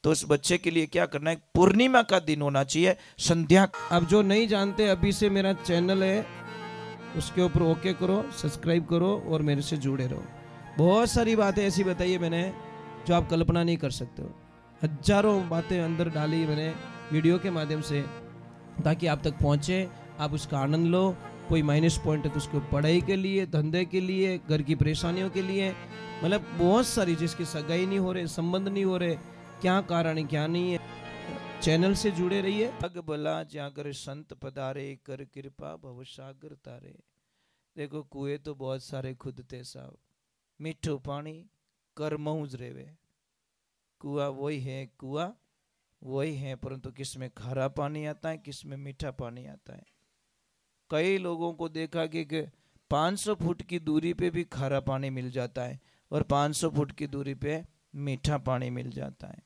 तो उस बच्चे के लिए क्या करना है, पूर्णिमा का दिन होना चाहिए, संध्या। अब जो नहीं जानते, अभी से मेरा चैनल है, उसके ऊपर ओके करो, सब्सक्राइब करो और मेरे से जुड़े रहो। बहुत सारी बातें ऐसी बताई है मैंने जो आप कल्पना नहीं कर सकते हो। हजारों बातें अंदर डाली मैंने वीडियो के माध्यम से, ताकि आप तक पहुंचे, आप उसका आनंद लो। कोई माइनस पॉइंट है तो उसको पढ़ाई के लिए, धंधे के लिए, घर की परेशानियों के लिए, मतलब बहुत सारी, जिसकी सगाई नहीं हो रहे, संबंध नहीं हो रहे, क्या कारण है क्या नहीं है। चैनल से जुड़े रहिए। अग भला जाकर संत पधारे, कर कृपा भव सागर तारे। देखो कुएं तो बहुत सारे खुद थे साहब, मीठो पानी करमऊज रेवे। कुआ वही है, कुआ वही है, परंतु किसमें खारा पानी आता है, किसमें मीठा पानी आता है। कई लोगों को देखा कि 500 फुट की दूरी पे भी खारा पानी मिल जाता है और 500 फुट की दूरी पे मीठा पानी मिल जाता है।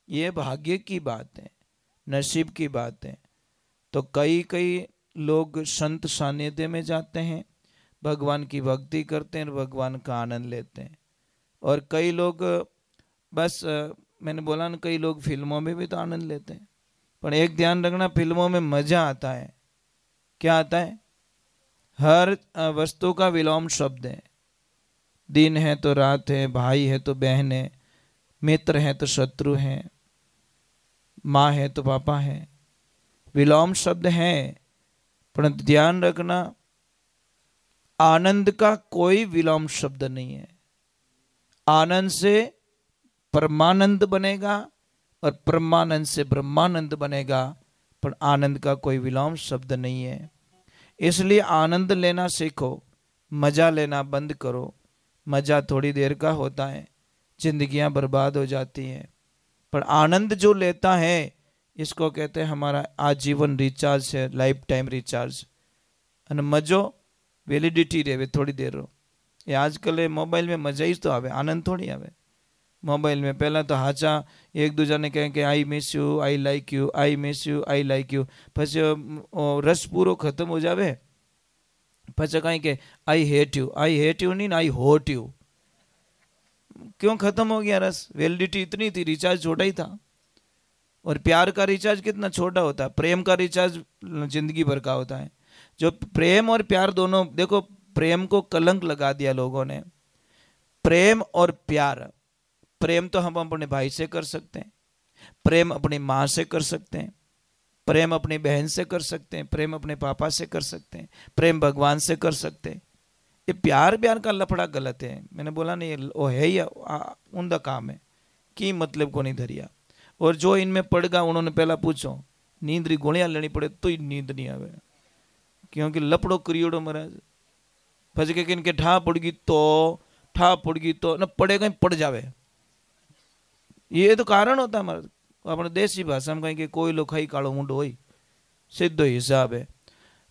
ये भाग्य की बात है, नसीब की बात है। तो कई कई लोग संत सानिध्य में जाते हैं, भगवान की भक्ति करते हैं और भगवान का आनंद लेते हैं। और कई लोग बस मैंने बोला ना, कई लोग फिल्मों में भी तो आनंद लेते हैं, पर एक ध्यान रखना, फिल्मों में मजा आता है, क्या आता है, हर वस्तु का विलोम शब्द है। दिन है तो रात है, भाई है तो बहन है, मित्र है तो शत्रु है, माँ है तो पापा है, विलोम शब्द है। परंतु ध्यान रखना, आनंद का कोई विलोम शब्द नहीं है। आनंद से परमानंद बनेगा और परमानंद से ब्रह्मानंद बनेगा, पर आनंद का कोई विलोम शब्द नहीं है। इसलिए आनंद लेना सीखो, मजा लेना बंद करो। मजा थोड़ी देर का होता है, जिंदगियां बर्बाद हो जाती हैं। पर आनंद जो लेता है, इसको कहते हैं हमारा आजीवन रिचार्ज है, लाइफ टाइम रिचार्ज। અને मजो वेलिडिटी रहे थोड़ी देर रो। ये आजकल मोबाइल में मजा ही तो आवे, आनंद थोड़ी आवे। मोबाइल में पहला तो हाचा एक दूजा ने कहे कि I miss you, I like you, I miss you, I like you, પછી રસ પૂરો ખતમ हो जावे, પછી कहीं के I hate you, I hate you नहीं, आई होट यू। क्यों खत्म हो गया रस? वैलिडिटी इतनी थी, रिचार्ज छोटा ही था। और प्यार का रिचार्ज कितना छोटा होता है, प्रेम का रिचार्ज जिंदगी भर का होता है। जो प्रेम और प्यार दोनों, देखो प्रेम को कलंक लगा दिया लोगों ने। प्रेम और प्यार, प्रेम तो हम अपने भाई से कर सकते हैं, प्रेम अपनी माँ से कर सकते हैं, प्रेम अपनी बहन से कर सकते हैं, प्रेम अपने पापा से कर सकते हैं, प्रेम भगवान से कर सकते हैं। ये प्यार प्यार का लफड़ा गलत है। मैंने बोला नहीं, वो है ही उनका काम है कि मतलब को नहीं धरिया। और जो इनमें पड़ेगा, उन्होंने पहला पूछो नींद री गोलियां लेनी पड़े तो ही नींद नहीं आवे, क्योंकि लपड़ो करियोड़ो महाराज। પછી કે इनके ठा पड़गी तो न पड़ेगा ही पड़ जावे। ये तो कारण होता है हमारे अपने देसी भाषा में कहीं के कोई लो खाई कालो मुंडो हो, सीधो हिसाब है।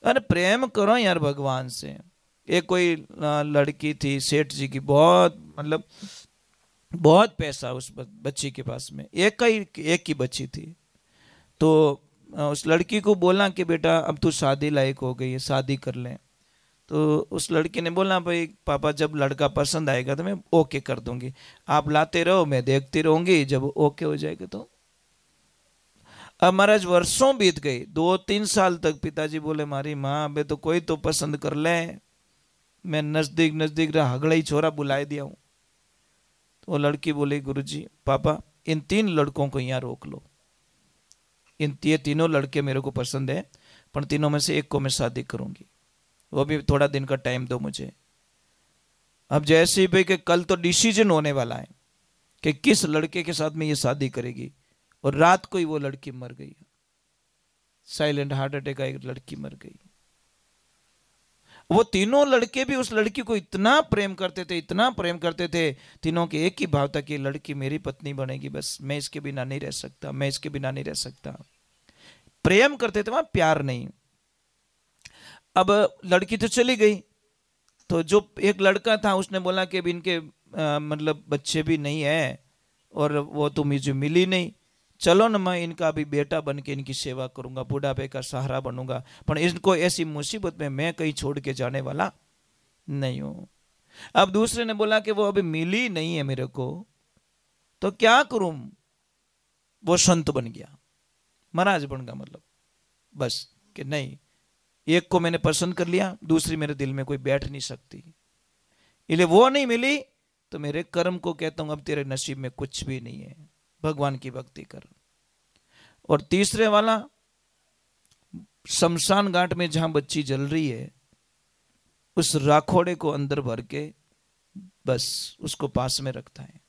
अरे प्रेम करो यार भगवान से। एक कोई लड़की थी सेठ जी की, बहुत मतलब बहुत पैसा उस बच्ची के पास में, एक ही बच्ची थी। तो उस लड़की को बोला कि बेटा अब तू शादी लायक हो गई है, शादी कर ले। तो उस लड़की ने बोला भाई पापा जब लड़का पसंद आएगा तो मैं ओके कर दूंगी, आप लाते रहो मैं देखती रहूंगी, जब ओके हो जाएगा तो। अब महाराज वर्षों बीत गई, 2-3 साल तक पिताजी बोले मारी माँ अबे तो कोई तो पसंद कर ले। मैं नजदीक नजदीक रहा, हगड़ा छोरा बुलाए दिया हूँ। तो वो लड़की बोली गुरुजी पापा इन 3 लड़कों को यहाँ रोक लो, ये तीनों लड़के मेरे को पसंद है, पर तीनों में से एक को मैं शादी करूंगी, वो भी थोड़ा दिन का टाइम दो मुझे। अब जैसे ही भाई कि कल तो डिसीजन होने वाला है कि किस लड़के के साथ में ये शादी करेगी, और रात को ही वो लड़की मर गई, साइलेंट हार्ट अटैक, एक लड़की मर गई। वो तीनों लड़के भी उस लड़की को इतना प्रेम करते थे, इतना प्रेम करते थे, तीनों के एक ही भाव था कि लड़की मेरी पत्नी बनेगी, बस मैं इसके बिना नहीं रह सकता, मैं इसके बिना नहीं रह सकता। प्रेम करते थे, वहां प्यार नहीं। अब लड़की तो चली गई, तो जो एक लड़का था उसने बोला कि अब इनके मतलब बच्चे भी नहीं है और वो तो मुझे मिली नहीं, चलो ना मैं इनका भी बेटा बन के इनकी सेवा करूंगा, बुढ़ापे का सहारा बनूंगा, पर इनको ऐसी मुसीबत में मैं कहीं छोड़ के जाने वाला नहीं हूं। अब दूसरे ने बोला कि वो अभी मिली नहीं है मेरे को, तो क्या करूं, वो संत बन गया, महाराज बन गया, मतलब बस कि नहीं, एक को मैंने पसंद कर लिया, दूसरी मेरे दिल में कोई बैठ नहीं सकती, इसलिए वो नहीं मिली तो मेरे कर्म को कहता हूं अब तेरे नसीब में कुछ भी नहीं है, भगवान की भक्ति कर। और तीसरे वाला, शमशान घाट में जहां बच्ची जल रही है, उस राखोड़े को अंदर भर के बस उसको पास में रखता है,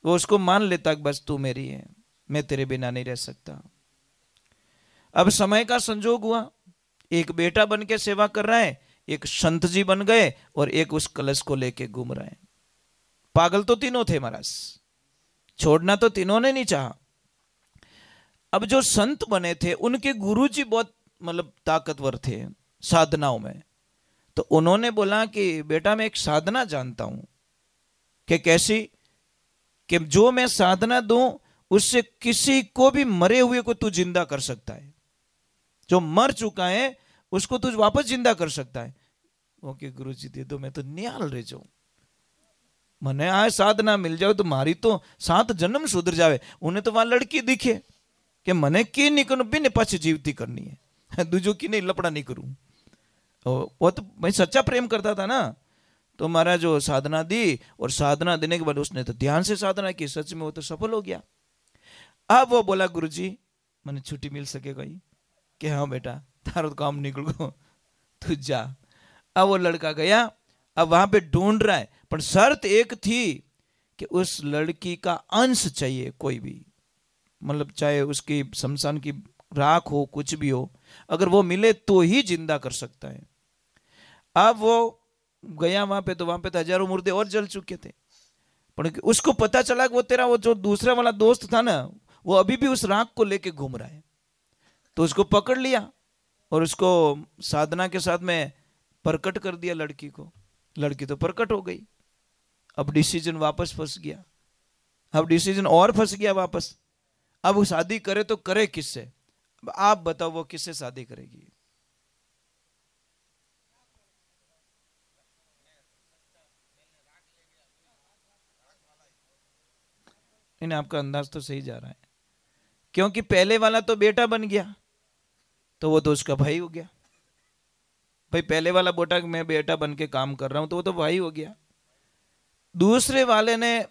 वो उसको मान लेता कि बस तू मेरी है, मैं तेरे बिना नहीं रह सकता। अब समय का संजोग हुआ, एक बेटा बन के सेवा कर रहा है, एक संत जी बन गए, और एक उस कलश को लेके घूम रहे हैं। पागल तो तीनों थे महाराज, छोड़ना तो तीनों ने नहीं चाहा। अब जो संत बने थे उनके गुरुजी बहुत मतलब ताकतवर थे साधनाओं में, तो उन्होंने बोला कि बेटा मैं एक साधना जानता हूं, कि कैसी, कि जो मैं साधना दूं उससे किसी को भी मरे हुए को तू जिंदा कर सकता है, जो मर चुका है उसको तू वापस जिंदा कर सकता है। ओके गुरुजी दे दो, मैं तो निहाल रह जाऊं, मने आ साधना मिल जाओ तो मारी तो 7 जन्म सुधर जावे। उन्हें तो वहां लड़की दिखे कि मने की नहीं करूं, बिन पाछी जीवती करनी है, दूजो की नहीं लपड़ा नहीं करूं। वो तो भाई सच्चा प्रेम करता था ना, तो महाराज जो साधना दी, और साधना देने के बाद उसने तो ध्यान से साधना की, सच में वो तो सफल हो गया। अब वो बोला गुरुजी मने छुट्टी मिल सकेगा ही, कि हाँ बेटा तारो तो काम निकल गो, तू जा। अब वो लड़का गया, अब वहां पे ढूंढ रहा है, पर शर्त एक थी कि उस लड़की का अंश चाहिए, कोई भी, मतलब चाहे उसकी शमशान की राख हो, कुछ भी हो, अगर वो मिले तो ही जिंदा कर सकता है। अब वो गया वहां पे, तो वहां पे तो हजारों मुर्दे और जल चुके थे, पर उसको पता चला कि वो तेरा वो जो दूसरा वाला दोस्त था ना, वो अभी भी उस राख को लेके घूम रहा है, तो उसको पकड़ लिया और उसको साधना के साथ में प्रकट कर दिया लड़की को। लड़की तो प्रकट हो गई, अब डिसीजन वापस फंस गया, अब डिसीजन और फंस गया वापस। अब वो शादी करे तो करे किससे? अब आप बताओ वो किससे शादी करेगी? इन्हें आपका अंदाज तो सही जा रहा है, क्योंकि पहले वाला तो बेटा बन गया, तो वो तो उसका भाई हो गया। भाई पहले वाला बोटा कि मैं बेटा बन के काम कर रहा हूं, तो वो तो भाई हो गया। दूसरे वाले ने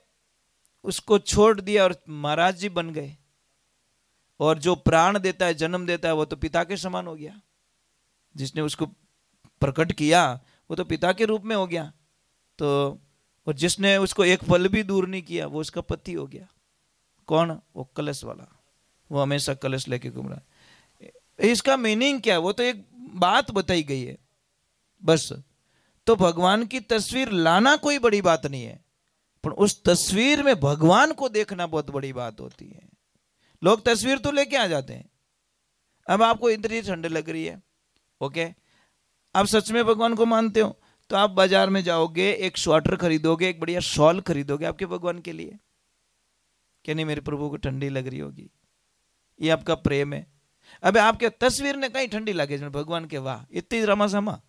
उसको छोड़ दिया और महाराज जी बन गए, और जो प्राण देता है, जन्म देता है, वो तो पिता के समान हो गया। जिसने उसको प्रकट किया वो तो पिता के रूप में हो गया, तो और जिसने उसको एक पल भी दूर नहीं किया वो उसका पति हो गया। कौन? वो कलश वाला, वो हमेशा कलश लेके घूम रहा है। इसका मीनिंग क्या है? वो तो एक बात बताई गई है बस। तो भगवान की तस्वीर लाना कोई बड़ी बात नहीं है, पर उस तस्वीर में भगवान को देखना बहुत बड़ी बात होती है। लोग तस्वीर तो लेके आ जाते हैं। अब आपको इतनी ठंड लग रही है, ओके, आप सच में भगवान को मानते हो, तो आप बाजार में जाओगे, एक स्वेटर खरीदोगे, एक बढ़िया शॉल खरीदोगे आपके भगवान के लिए, क्या नहीं मेरे प्रभु को ठंडी लग रही होगी, ये आपका प्रेम है। अब आपके तस्वीर ने कहीं ठंडी लगे भगवान के, वाह इतनी रमा समा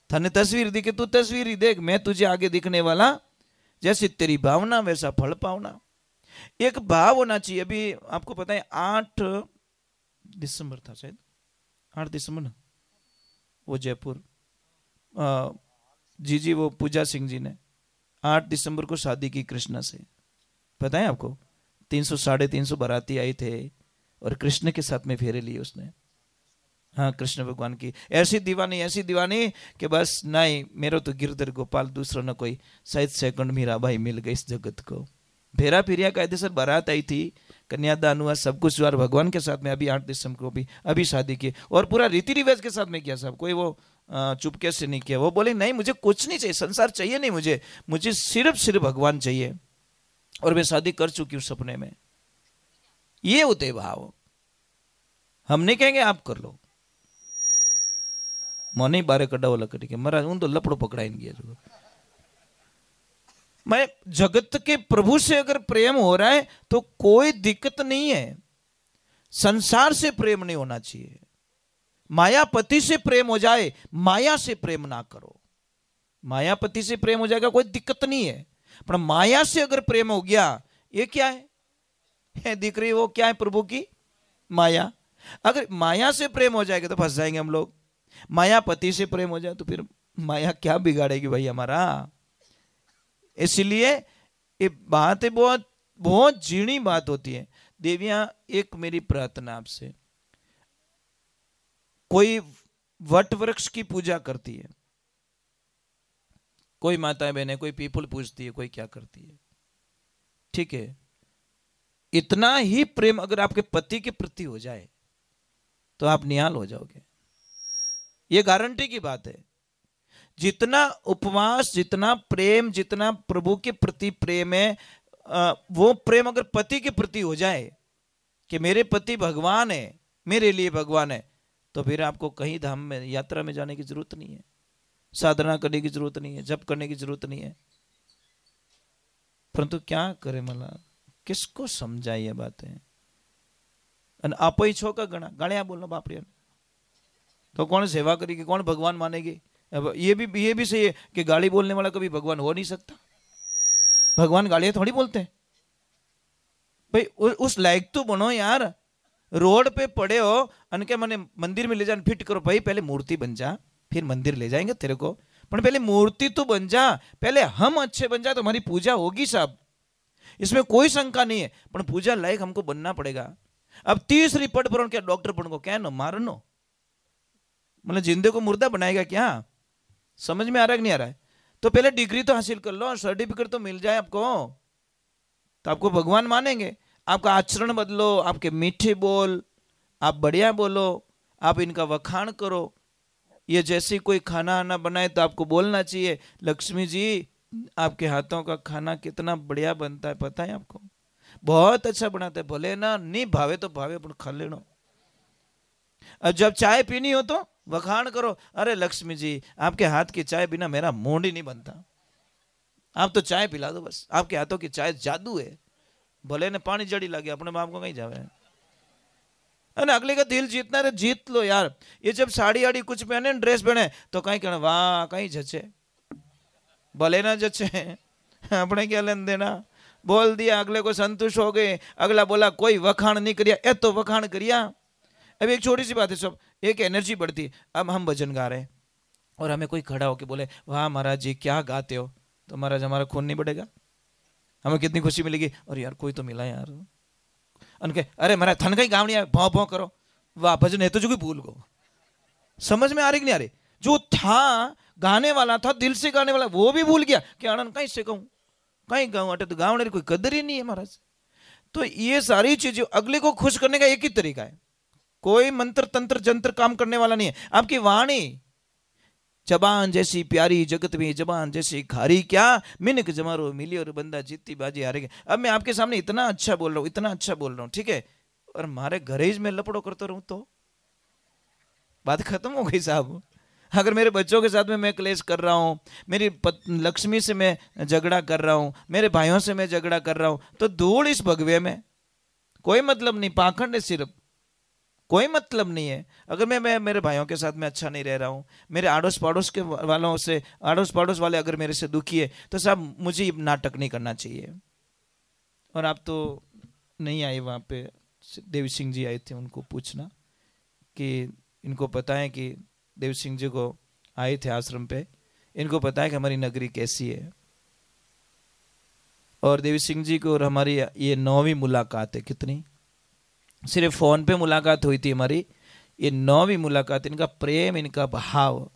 थाने तस्वीर दी कि तू तस्वीर ही देख, मैं तुझे आगे दिखने वाला, जैसी तेरी भावना वैसा फल पावना। एक भाव होना चाहिए। अभी आपको पता है 8 दिसंबर था शायद, 8 दिसंबर ना, वो जयपुर जी वो पूजा सिंह जी ने 8 दिसंबर को शादी की कृष्णा से, पता है आपको? 300-350 बाराती आए थे और कृष्ण के साथ में फेरे लिए उसने। हाँ, कृष्ण भगवान की ऐसी दीवानी कि बस नहीं मेरा तो गिरधर गोपाल, दूसरा न कोई, शायद सेकंड मीराबाई मिल गई इस जगत को। फेरा फिरिया कायदेसर बारात आई थी, कन्यादान हुआ, सब कुछ हुआ, भगवान के साथ में अभी 8 दिसंबर को भी अभी शादी की, और पूरा रीति रिवाज के साथ में किया सब, कोई वो चुपके से नहीं किया। वो बोले नहीं मुझे कुछ नहीं चाहिए, संसार चाहिए नहीं मुझे सिर्फ भगवान चाहिए, और मैं शादी कर चुकी हूँ सपने में। ये होते भाव। हम नहीं कहेंगे आप कर लो, मोने बारे कड़ा वाला कटी के महाराज उन तो लपड़ो पकड़ाई गया। मैं जगत के प्रभु से अगर प्रेम हो रहा है तो कोई दिक्कत नहीं है। संसार से प्रेम नहीं होना चाहिए। मायापति से प्रेम हो जाए, माया से प्रेम ना करो। मायापति से प्रेम हो जाएगा कोई दिक्कत नहीं है, पर माया से अगर प्रेम हो गया, ये क्या है? दिख रही वो क्या है? प्रभु की माया। अगर माया से प्रेम हो जाएगा तो फंस जाएंगे हम लोग। मायापति से प्रेम हो जाए तो फिर माया क्या बिगाड़ेगी भाई हमारा। इसलिए ये बात है, बहुत बहुत झीणी बात होती है। देवियां, एक मेरी प्रार्थना आपसे, कोई वट वृक्ष की पूजा करती है, कोई माताएं बहनें, कोई पीपल पूजती है, कोई क्या करती है, ठीक है, इतना ही प्रेम अगर आपके पति के प्रति हो जाए तो आप निहाल हो जाओगे। ये गारंटी की बात है। जितना उपवास, जितना प्रेम, जितना प्रभु के प्रति प्रेम है, वो प्रेम अगर पति के प्रति हो जाए कि मेरे पति भगवान है, मेरे लिए भगवान है, तो फिर आपको कहीं धाम में, यात्रा में जाने की जरूरत नहीं है, साधना करने की जरूरत नहीं है, जप करने की जरूरत नहीं है। परंतु क्या करे मला, किसको समझाए ये बातें? आप ही छो का गणा गाड़िया बोलना बाप रे, तो कौन सेवा करेगी, कौन भगवान मानेगी? अब ये भी सही है कि गाली बोलने वाला कभी भगवान हो नहीं सकता। भगवान गालियां थोड़ी बोलते हैं भाई, उस लायक तो बनो यार। रोड पे पड़े हो अनके मने मंदिर में ले जाने फिट करो भाई, पहले मूर्ति बन जा, फिर मंदिर ले जाएंगे तेरे को, पर पहले मूर्ति तो बन जा, पहले हम अच्छे बन जा तो हमारी पूजा होगी साहब, इसमें कोई शंका नहीं है। पर पूजा लायक हमको बनना पड़ेगा। अब तीसरी पढ़ पर क्या डॉक्टर पढ़ को क्या नो मारनो, मतलब जिंदे को मुर्दा बनाएगा क्या? समझ में आ रहा है कि नहीं आ रहा है? तो पहले डिग्री तो हासिल कर लो, सर्टिफिकेट तो मिल जाए आपको, तो आपको भगवान मानेंगे। आपका आचरण बदलो, आपके मीठे बोल, आप बढ़िया बोलो, आप इनका वखाण करो। ये जैसे कोई खाना आना बनाए तो आपको बोलना चाहिए, लक्ष्मी जी आपके हाथों का खाना कितना बढ़िया बनता है, पता है आपको, बहुत अच्छा बनाते हैं, भले ना नहीं भावे तो भावे पर खा लेना। अब जब चाय पीनी हो तो वखाण करो, अरे लक्ष्मी जी आपके हाथ की चाय बिना मेरा मूड ही नहीं बनता, आप तो चाय पिला दो बस, आपके हाथों की चाय जादू है, भले ने पानी जड़ी लगे अपने बाप को कहीं जावे। अरे अगले का दिल जीतना है, जीत लो यार। ये जब साड़ी आड़ी कुछ पहने, ड्रेस पहने तो कहीं कहना वाह कहीं जचे, भले ना जचे, अपने क्या लेन देना। बोल दिया, अगले को संतुष्ट हो गए, अगला बोला कोई वखाण नहीं करिया, ए तो वखाण करिया। अब एक छोटी सी बात है सब, एक एनर्जी बढ़ती है। अब हम भजन गा रहे हैं और हमें कोई खड़ा होके बोले वाह महाराज जी क्या गाते हो, तो महाराज हमारा खून नहीं बढ़ेगा, हमें कितनी खुशी मिलेगी, और यार कोई तो मिला यार। उनके अरे महाराज थन कहीं गावनी भौं भौं करो, वाह भजन है तो जो कोई भूल गो। समझ में आ रही कि नहीं आ रही? जो था गाने वाला था, दिल से गाने वाला, वो भी भूल गया कि आनंद कहीं से कहूं, कहीं गाऊं, अटे तो गावने की कोई कदर ही नहीं है महाराज। तो ये सारी चीजें अगले को खुश करने का एक ही तरीका है, कोई मंत्र तंत्र जंत्र काम करने वाला नहीं है। आपकी वाणी जबान जैसी प्यारी जगत में जबान जैसी खारी, क्या मिनक जमारो मिली और बंदा जीती बाजी हारेगा। अब मैं आपके सामने इतना अच्छा बोल रहा हूं, इतना अच्छा बोल रहा हूं, ठीक है, और हमारे घरे में लपड़ो करता रहूं तो बात खत्म हो गई साहब। अगर मेरे बच्चों के साथ में मैं क्लेश कर रहा हूं, मेरी लक्ष्मी से मैं झगड़ा कर रहा हूं, मेरे भाइयों से मैं झगड़ा कर रहा हूं, तो धूल इस भगवे में, कोई मतलब नहीं, पाखंड है सिर्फ, कोई मतलब नहीं है। अगर मैं मेरे भाइयों के साथ में अच्छा नहीं रह रहा हूँ, मेरे आड़ोस पड़ोस के वालों से, आड़ोस पड़ोस वाले अगर मेरे से दुखी है, तो साहब मुझे नाटक नहीं करना चाहिए। और आप तो नहीं आए वहाँ पे, देवी सिंह जी आए थे, उनको पूछना कि इनको पता है कि देवी सिंह जी को आए थे आश्रम पे, इनको पता है कि हमारी नगरी कैसी है। और देवी सिंह जी को और हमारी ये 9वीं मुलाकात है। कितनी? सिर्फ फोन पे मुलाकात हुई थी हमारी, ये 9वीं मुलाकात। इनका प्रेम, इनका भाव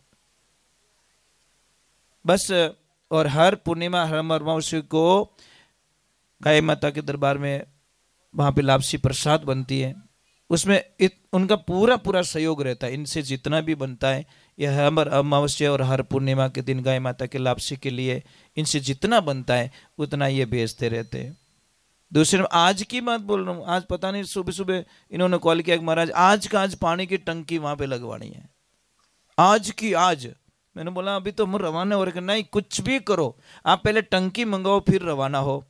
बस। और हर पूर्णिमा, हर अमावस्या को गाय माता के दरबार में वहां पे लापसी प्रसाद बनती है, उसमें उनका पूरा पूरा सहयोग रहता है। इनसे जितना भी बनता है, यह हर अमावस्या और हर पूर्णिमा के दिन गाय माता के लापसी के लिए इनसे जितना बनता है उतना ये भेजते रहते हैं। दूसरे, आज की बात बोल रहा हूँ, आज पता नहीं सुबह सुबह इन्होंने कॉल किया कि महाराज आज का आज पानी की टंकी वहां पे लगवानी है, आज की आज। मैंने बोला अभी तो हम रवाना हो रहे, नहीं कुछ भी करो, आप पहले टंकी मंगाओ फिर रवाना हो।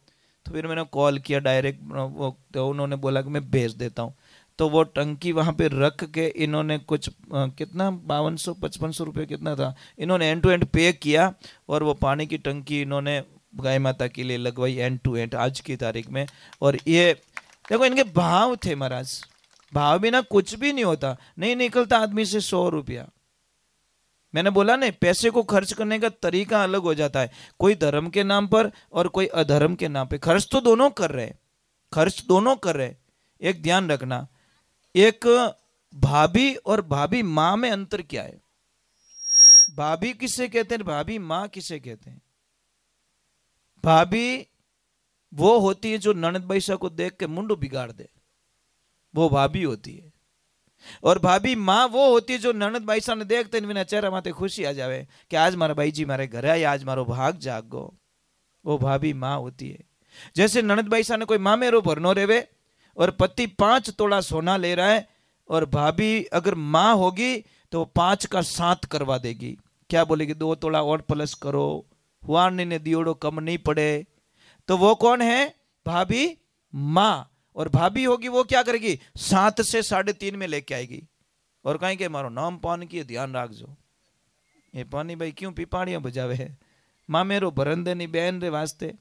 तो फिर मैंने कॉल किया डायरेक्ट, वो तो उन्होंने बोला कि मैं भेज देता हूँ। तो वो टंकी वहां पे रख के इन्होंने कुछ कितना 5200-5500 रुपये कितना था, इन्होंने एंड टू एंड पे किया, और वो पानी की टंकी इन्होंने गाय माता के लिए लगवाई एंड टू एंड आज की तारीख में। और ये देखो इनके भाव थे महाराज, भाव बिना कुछ भी नहीं होता। नहीं निकलता आदमी से 100 रुपया। मैंने बोला नहीं, पैसे को खर्च करने का तरीका अलग हो जाता है। कोई धर्म के नाम पर और कोई अधर्म के नाम पे। खर्च तो दोनों कर रहे, खर्च दोनों कर रहे। एक ध्यान रखना, एक भाभी और भाभी माँ में अंतर क्या है? भाभी किसे कहते हैं, भाभी माँ किसे कहते हैं? भाभी वो होती है जो ननद बैसा को देख के मुंडू बिगाड़ दे, वो भाभी होती है। और भाभी माँ वो होती है जो ननद बैसा ने देखते बिना चेहरा माथे खुशी आ जावे कि आज मारा भाई जी मारे घरे आया, आज मारो भाग जागो, वो भाभी माँ होती है। जैसे ननद बैसा ने कोई मामेरो भरनो रेवे और पति 5 तोला सोना ले रहा है, और भाभी अगर माँ होगी तो 5 का 7 करवा देगी। क्या बोलेगी? 2 तोला और प्लस करो, हुआरनी ने दियोड़ो कम नहीं पड़े। तो वो कौन है? भाभी माँ। और भाभी होगी वो क्या करेगी? 7 से 3.5 में लेके आएगी। और कहीं के मारो नाम पान की ध्यान रखजो, ये पानी भाई क्यों पिपाड़ियां बजावे है, माँ मेरो भरन देनी बहन रे वास्ते।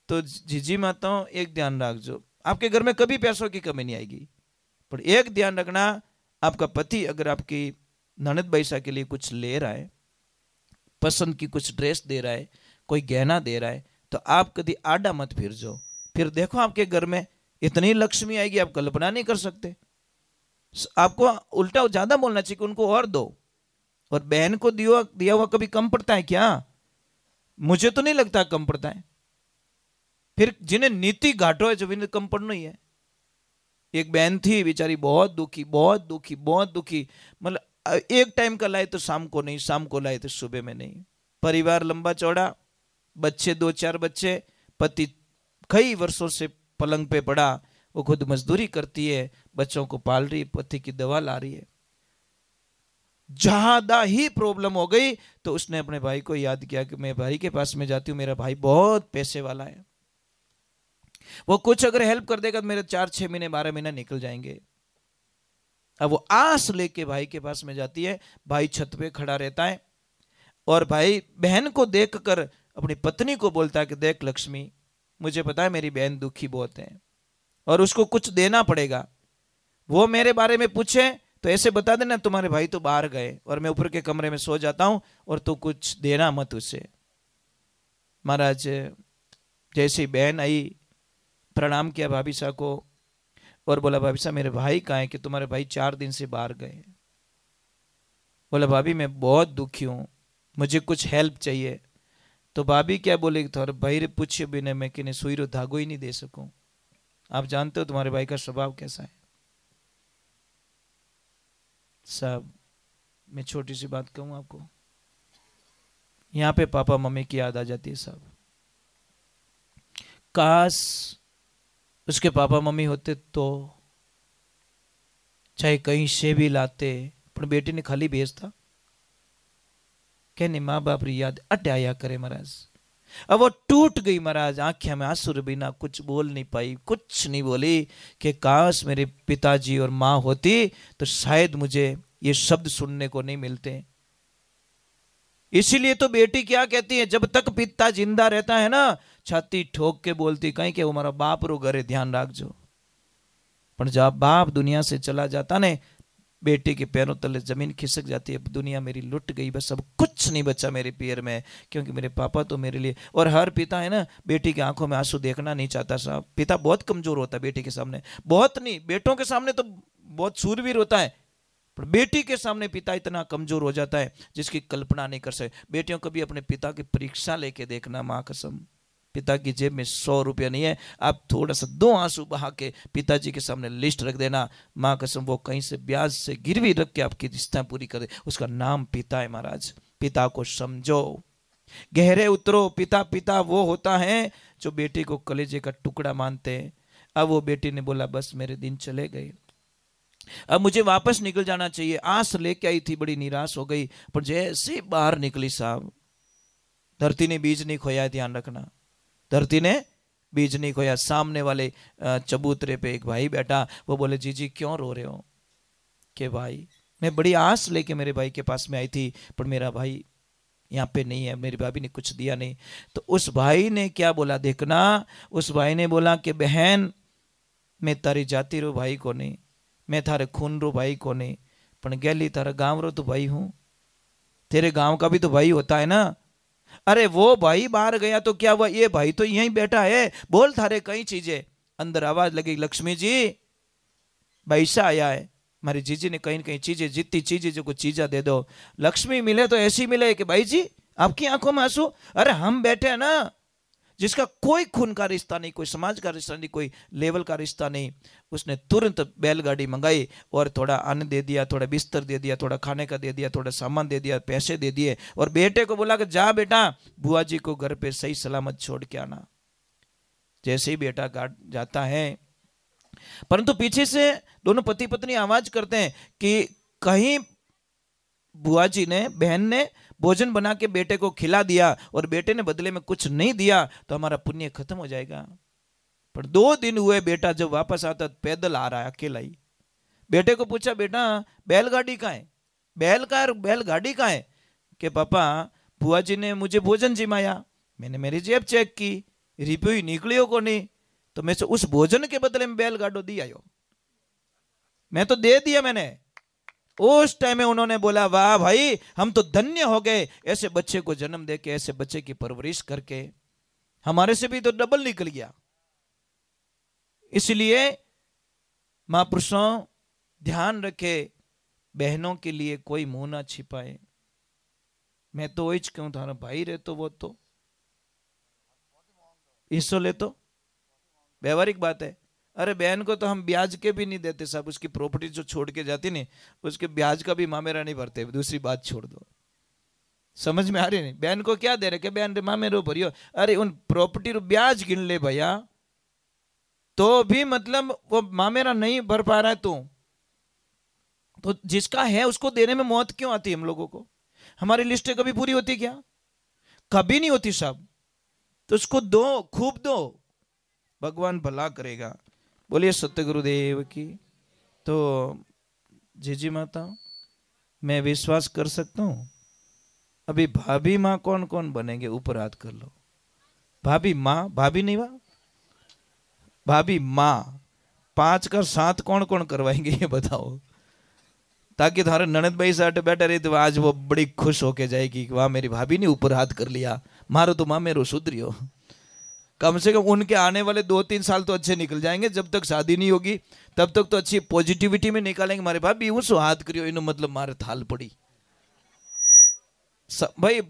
तो जीजी माताओं एक ध्यान रखजो, आपके घर में कभी पैसों की कमी नहीं आएगी। पर एक ध्यान रखना, आपका पति अगर आपकी ननद बैसा के लिए कुछ ले रहा है, पसंद की कुछ ड्रेस दे रहा है, कोई गहना दे रहा है, तो आप कभी आडा मत फिर जाओ। फिर देखो आपके घर में इतनी लक्ष्मी आएगी आप कल्पना नहीं कर सकते। आपको उल्टा ज्यादा बोलना चाहिए कि उनको और दो। और बहन को दिया हुआ कभी कम पड़ता है क्या? मुझे तो नहीं लगता कम पड़ता है। फिर जिन्हें नीति घाटो है जो भी कम पड़ना ही है। एक बहन थी बेचारी, बहुत दुखी बहुत दुखी बहुत दुखी, मतलब एक टाइम का लाए तो शाम को नहीं, शाम को लाए तो सुबह में नहीं। परिवार लंबा चौड़ा, बच्चे 2-4 बच्चे, पति कई वर्षों से पलंग पे पड़ा, वो खुद मजदूरी करती है, बच्चों को पाल रही है, पति की दवा ला रही है। ज्यादा ही प्रॉब्लम हो गई तो उसने अपने भाई को याद किया कि मैं भाई के पास में जाती हूँ, मेरा भाई बहुत पैसे वाला है, वो कुछ अगर हेल्प कर देगा तो मेरे 4-6 महीने 12 महीने निकल जाएंगे। अब वो आस लेके भाई के पास में जाती है। भाई छत पे खड़ा रहता है और भाई बहन को देखकर अपनी पत्नी को बोलता है कि देख लक्ष्मी, मुझे पता है मेरी बहन दुखी बहुत है और उसको कुछ देना पड़ेगा। वो मेरे बारे में पूछे तो ऐसे बता देना तुम्हारे भाई तो बाहर गए और मैं ऊपर के कमरे में सो जाता हूं और तू कुछ देना मत उसे। महाराज जैसी बहन आई, प्रणाम किया भाभी साहब को और बोला भाभी साहब मेरे भाई कहाँ है कि तुम्हारे भाई 4 दिन से बाहर गए। बोला भाभी मैं बहुत दुखी हूं, मुझे कुछ हेल्प चाहिए। तो भाभी क्या बोलेगी, थोड़ा भाई रे पूछिए बिना मैं कि सुई रो धागो ही नहीं दे सकूं। आप जानते हो तुम्हारे भाई का स्वभाव कैसा है। साहब मैं छोटी सी बात कहूं आपको, यहां पे पापा मम्मी की याद आ जाती है साहब। काश उसके पापा मम्मी होते तो चाहे कहीं से भी लाते, पर बेटी ने खाली भेजता। कहने माँ बाप री याद अट आया करे महाराज। अब वो टूट गई महाराज, आंखें में आंसू बिना कुछ बोल नहीं पाई, कुछ नहीं बोली कि काश मेरे पिताजी और माँ होती तो शायद मुझे ये शब्द सुनने को नहीं मिलते। इसीलिए तो बेटी क्या कहती है, जब तक पिता जिंदा रहता है ना छाती ठोक के बोलती कहीं के वो हमारा बाप रो घरे ध्यान रखजो। पर जब बाप दुनिया से चला जाता ने, बेटी के पैरों तले जमीन खिसक जाती है। दुनिया मेरी लुट गई, बस अब कुछ नहीं बचा मेरे पैर में, क्योंकि मेरे पापा तो मेरे लिए। और हर पिता है ना बेटी की आंखों में आंसू देखना नहीं चाहता साहब। पिता बहुत कमजोर होता है बेटी के सामने, बहुत नहीं, बेटों के सामने तो बहुत शूरवीर होता है, पर बेटी के सामने पिता इतना कमजोर हो जाता है जिसकी कल्पना नहीं कर सकते। बेटियों को भी अपने पिता की परीक्षा लेके देखना, माँ कसम। पिता की जेब में 100 रुपया नहीं है, आप थोड़ा सा 2 आंसू बहा के पिताजी के सामने लिस्ट रख देना, माँ कसम वो कहीं से ब्याज से गिरवी रख के आपकी रिश्ता पूरी कर दे। उसका नाम पिता है महाराज। पिता को समझो, गहरे उतरो। पिता पिता वो होता है जो बेटी को कलेजे का टुकड़ा मानते हैं। अब वो बेटी ने बोला बस मेरे दिन चले गए, अब मुझे वापस निकल जाना चाहिए। आस लेके आई थी, बड़ी निराश हो गई, पर जैसे बाहर निकली साहब, धरती ने बीज नहीं खोया, ध्यान रखना, धरती ने बीज नहीं खोया। सामने वाले चबूतरे पे एक भाई बैठा, वो बोले जीजी क्यों रो रहे हो? कि भाई मैं बड़ी आस लेके मेरे भाई के पास में आई थी, पर मेरा भाई यहाँ पे नहीं है, मेरी भाभी ने कुछ दिया नहीं। तो उस भाई ने क्या बोला देखना, उस भाई ने बोला कि बहन मैं तारी जाति रो भाई कोनी, मैं थारे खून रो भाई कोनी, पण गैली तारा गांव रो तो भाई हूं। तेरे गांव का भी तो भाई होता है ना। अरे वो भाई बाहर गया तो क्या हुआ, ये भाई तो यहीं बैठा है, बोल थारे कई चीजें। अंदर आवाज लगी, लक्ष्मी जी पैसा आया है। हमारी जीजी ने कहीं कहीं चीजें, जितनी चीजें जो कुछ चीजा दे दो। लक्ष्मी मिले तो ऐसी मिले कि भाई जी आपकी आंखों में आंसू। अरे हम बैठे हैं ना, जिसका कोई खून का रिश्ता नहीं, कोई समाज का रिश्ता नहीं, कोई लेवल का रिश्ता नहीं, उसने तुरंत बैलगाड़ी मंगाई और थोड़ा अन्न दे दिया, थोड़ा बिस्तर दे दिया, थोड़ा खाने का दे दिया, थोड़ा सामान दे दिया, पैसे दे दिए, और बेटे को बोला कि जा बेटा बुआ जी को घर पे सही सलामत छोड़ के आना। जैसे ही बेटा जाता है, परंतु पीछे से दोनों पति पत्नी आवाज करते हैं कि कहीं बुआ जी ने, बहन ने भोजन बना के बेटे को खिला दिया और बेटे ने बदले में कुछ नहीं दिया तो हमारा पुण्य खत्म हो जाएगा। पर 2 दिन हुए, बेटा जब वापस आता पैदल आ रहा है अकेला ही। बेटे को पूछा, बेटा बैलगाड़ी कहाँ है, बैलगाड़ी कहाँ है? कि पापा बुआ जी ने मुझे भोजन जिमाया, मैंने मेरी जेब चेक की, रुपये निकलियो को नहीं, तो मैं से उस भोजन के बदले में बैलगाड़ो दी आयो, मैं तो दे दिया मैंने। उस टाइम में उन्होंने बोला, वाह भाई हम तो धन्य हो गए, ऐसे बच्चे को जन्म देके, ऐसे बच्चे की परवरिश करके, हमारे से भी तो डबल निकल गया। इसलिए महापुरुषों ध्यान रखे, बहनों के लिए कोई मुंह ना छिपाए। मैं तो वही कहूं, थारा भाई रहे तो वो तो हिस्सों ले तो व्यवहारिक बात है। अरे बहन को तो हम ब्याज के भी नहीं देते साहब, उसकी प्रॉपर्टी जो छोड़ के जाती नहीं, उसके ब्याज का भी मामेरा नहीं भरते। दूसरी बात छोड़ दो, समझ में आ रही नहीं? बहन को क्या दे रहे कि बहन रे मामेरो भरियो, अरे उन प्रॉपर्टी रो ब्याज गिन ले भैया, तो भी मतलब वो मामेरा नहीं भर पा रहा है तो जिसका है उसको देने में मौत क्यों आती है हम लोगों को? हमारी लिस्टें कभी पूरी होती क्या? कभी नहीं होती साहब। तो उसको दो, खूब दो, भगवान भला करेगा। बोलिए सत्य गुरुदेव की। तो जीजी माता, मैं विश्वास कर सकता हूं, अभी भाभी माँ कौन कौन बनेंगे? ऊपर हाथ कर लो। भाभी माँ, भाभी नहीं वाह, भाभी माँ 5 का 7 कौन कौन करवाएंगे ये बताओ, ताकि तुम्हारे ननद भाई साथ बैठे रही तो आज वो बड़ी खुश होके जाएगी कि वाह मेरी भाभी ने ऊपर हाथ कर लिया, मारो तो माँ मेरो सुधरियो। कम से कम उनके आने वाले 2-3 साल तो अच्छे निकल जाएंगे। जब तक शादी नहीं होगी तब तक तो अच्छी पॉजिटिविटी में निकालेंगे। मारे भाभी यूं सो हाथ करियो, इन मतलब मारे थाल पड़ी। भाई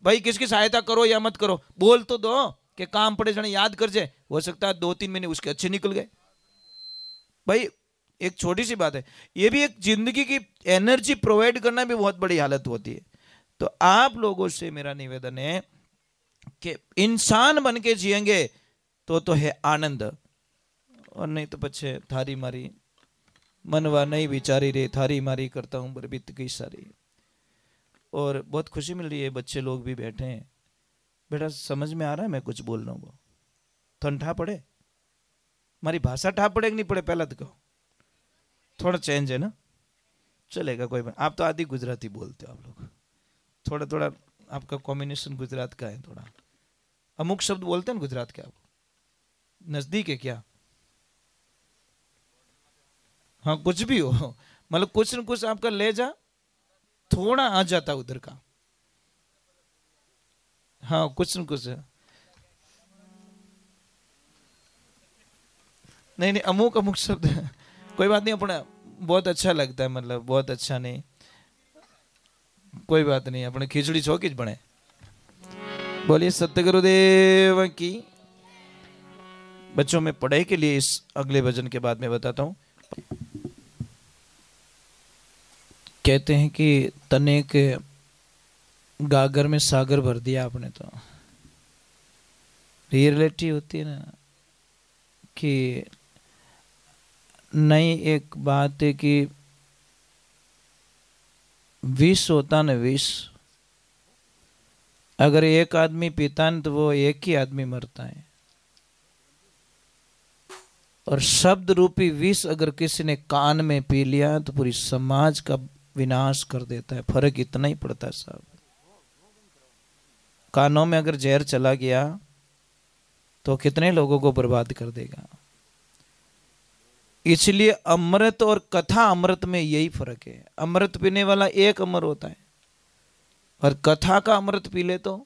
भाई किसकी सहायता करो या मत करो, बोल तो दो कि काम पड़े जने याद कर जाए। हो सकता है 2-3 महीने उसके अच्छे निकल गए। भाई एक छोटी सी बात है, ये भी एक जिंदगी की एनर्जी प्रोवाइड करना भी बहुत बड़ी हालत होती है। तो आप लोगों से मेरा निवेदन है कि इंसान बन के जिएंगे तो है आनंद, और नहीं तो पछे थारी मारी मनवा नहीं विचारी रे, थारी मारी करता हूं बरबित कई सारी। और बहुत खुशी मिल रही है, बच्चे लोग भी बैठे हैं। बेटा समझ में आ रहा है मैं कुछ बोल रहा हूँ? वो ठंडा पड़े, हमारी भाषा ठा पड़े कि नहीं पड़े? पहला तो कहो, थोड़ा चेंज है ना, चलेगा कोई बात। आप तो आधी गुजराती बोलते हो आप लोग, थोड़ा थोड़ा आपका कॉम्बिनेशन गुजरात का है, थोड़ा अमुक शब्द बोलते हैं गुजरात के। आप नजदीक है क्या? हाँ कुछ भी हो, मतलब कुछ न कुछ आपका ले जा थोड़ा आ जाता उधर का। हाँ कुछ न कुछ नहीं नहीं, अमुक अमुक शब्द कोई बात नहीं, अपना बहुत अच्छा लगता है, मतलब बहुत अच्छा नहीं, कोई बात नहीं, अपने खिचड़ी चौकी बने। बोलिए सत्य गुरुदेव की। बच्चों में पढ़ाई के लिए इस अगले भजन के बाद में बताता हूं। कहते हैं कि तने के गागर में सागर भर दिया आपने, तो रियलिटी होती है ना कि नई एक बात है कि विष होता ना, विष अगर एक आदमी पीता है तो वो एक ही आदमी मरता है, और शब्द रूपी विष अगर किसी ने कान में पी लिया तो पूरी समाज का विनाश कर देता है। फर्क इतना ही पड़ता है साहब। कानों में अगर जहर चला गया तो कितने लोगों को बर्बाद कर देगा। इसलिए अमृत और कथा अमृत में यही फर्क है। अमृत पीने वाला एक अमर होता है, और कथा का अमृत पी ले तो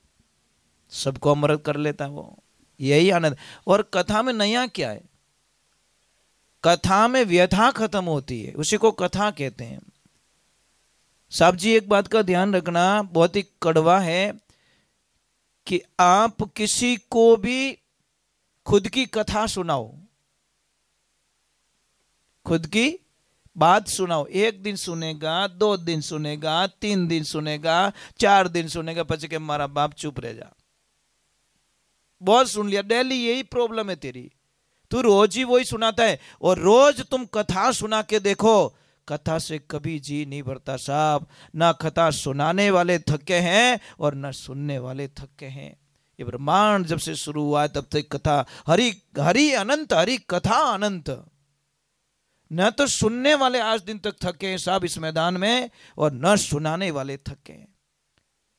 सबको अमृत कर लेता है वो, यही आनंद। और कथा में नया क्या है? कथा में व्यथा खत्म होती है, उसी को कथा कहते हैं। साहब जी एक बात का ध्यान रखना, बहुत ही कड़वा है कि आप किसी को भी खुद की कथा सुनाओ, खुद की बात सुनाओ, एक दिन सुनेगा, 2 दिन सुनेगा, 3 दिन सुनेगा, 4 दिन सुनेगा, पछ के मारा बाप चुप रह जा, बहुत सुन लिया, डेली यही प्रॉब्लम है तेरी, तू रोज ही वही सुनाता है। और रोज तुम कथा सुना के देखो, कथा से कभी जी नहीं भरता साहब। ना कथा सुनाने वाले थके हैं और ना सुनने वाले थके हैं। ये ब्रह्मांड जब से शुरू हुआ है तब तक कथा, हरि हरि अनंत, हरि कथा अनंत। न तो सुनने वाले आज दिन तक थके हैं साहब इस मैदान में, और न सुनाने वाले थके हैं।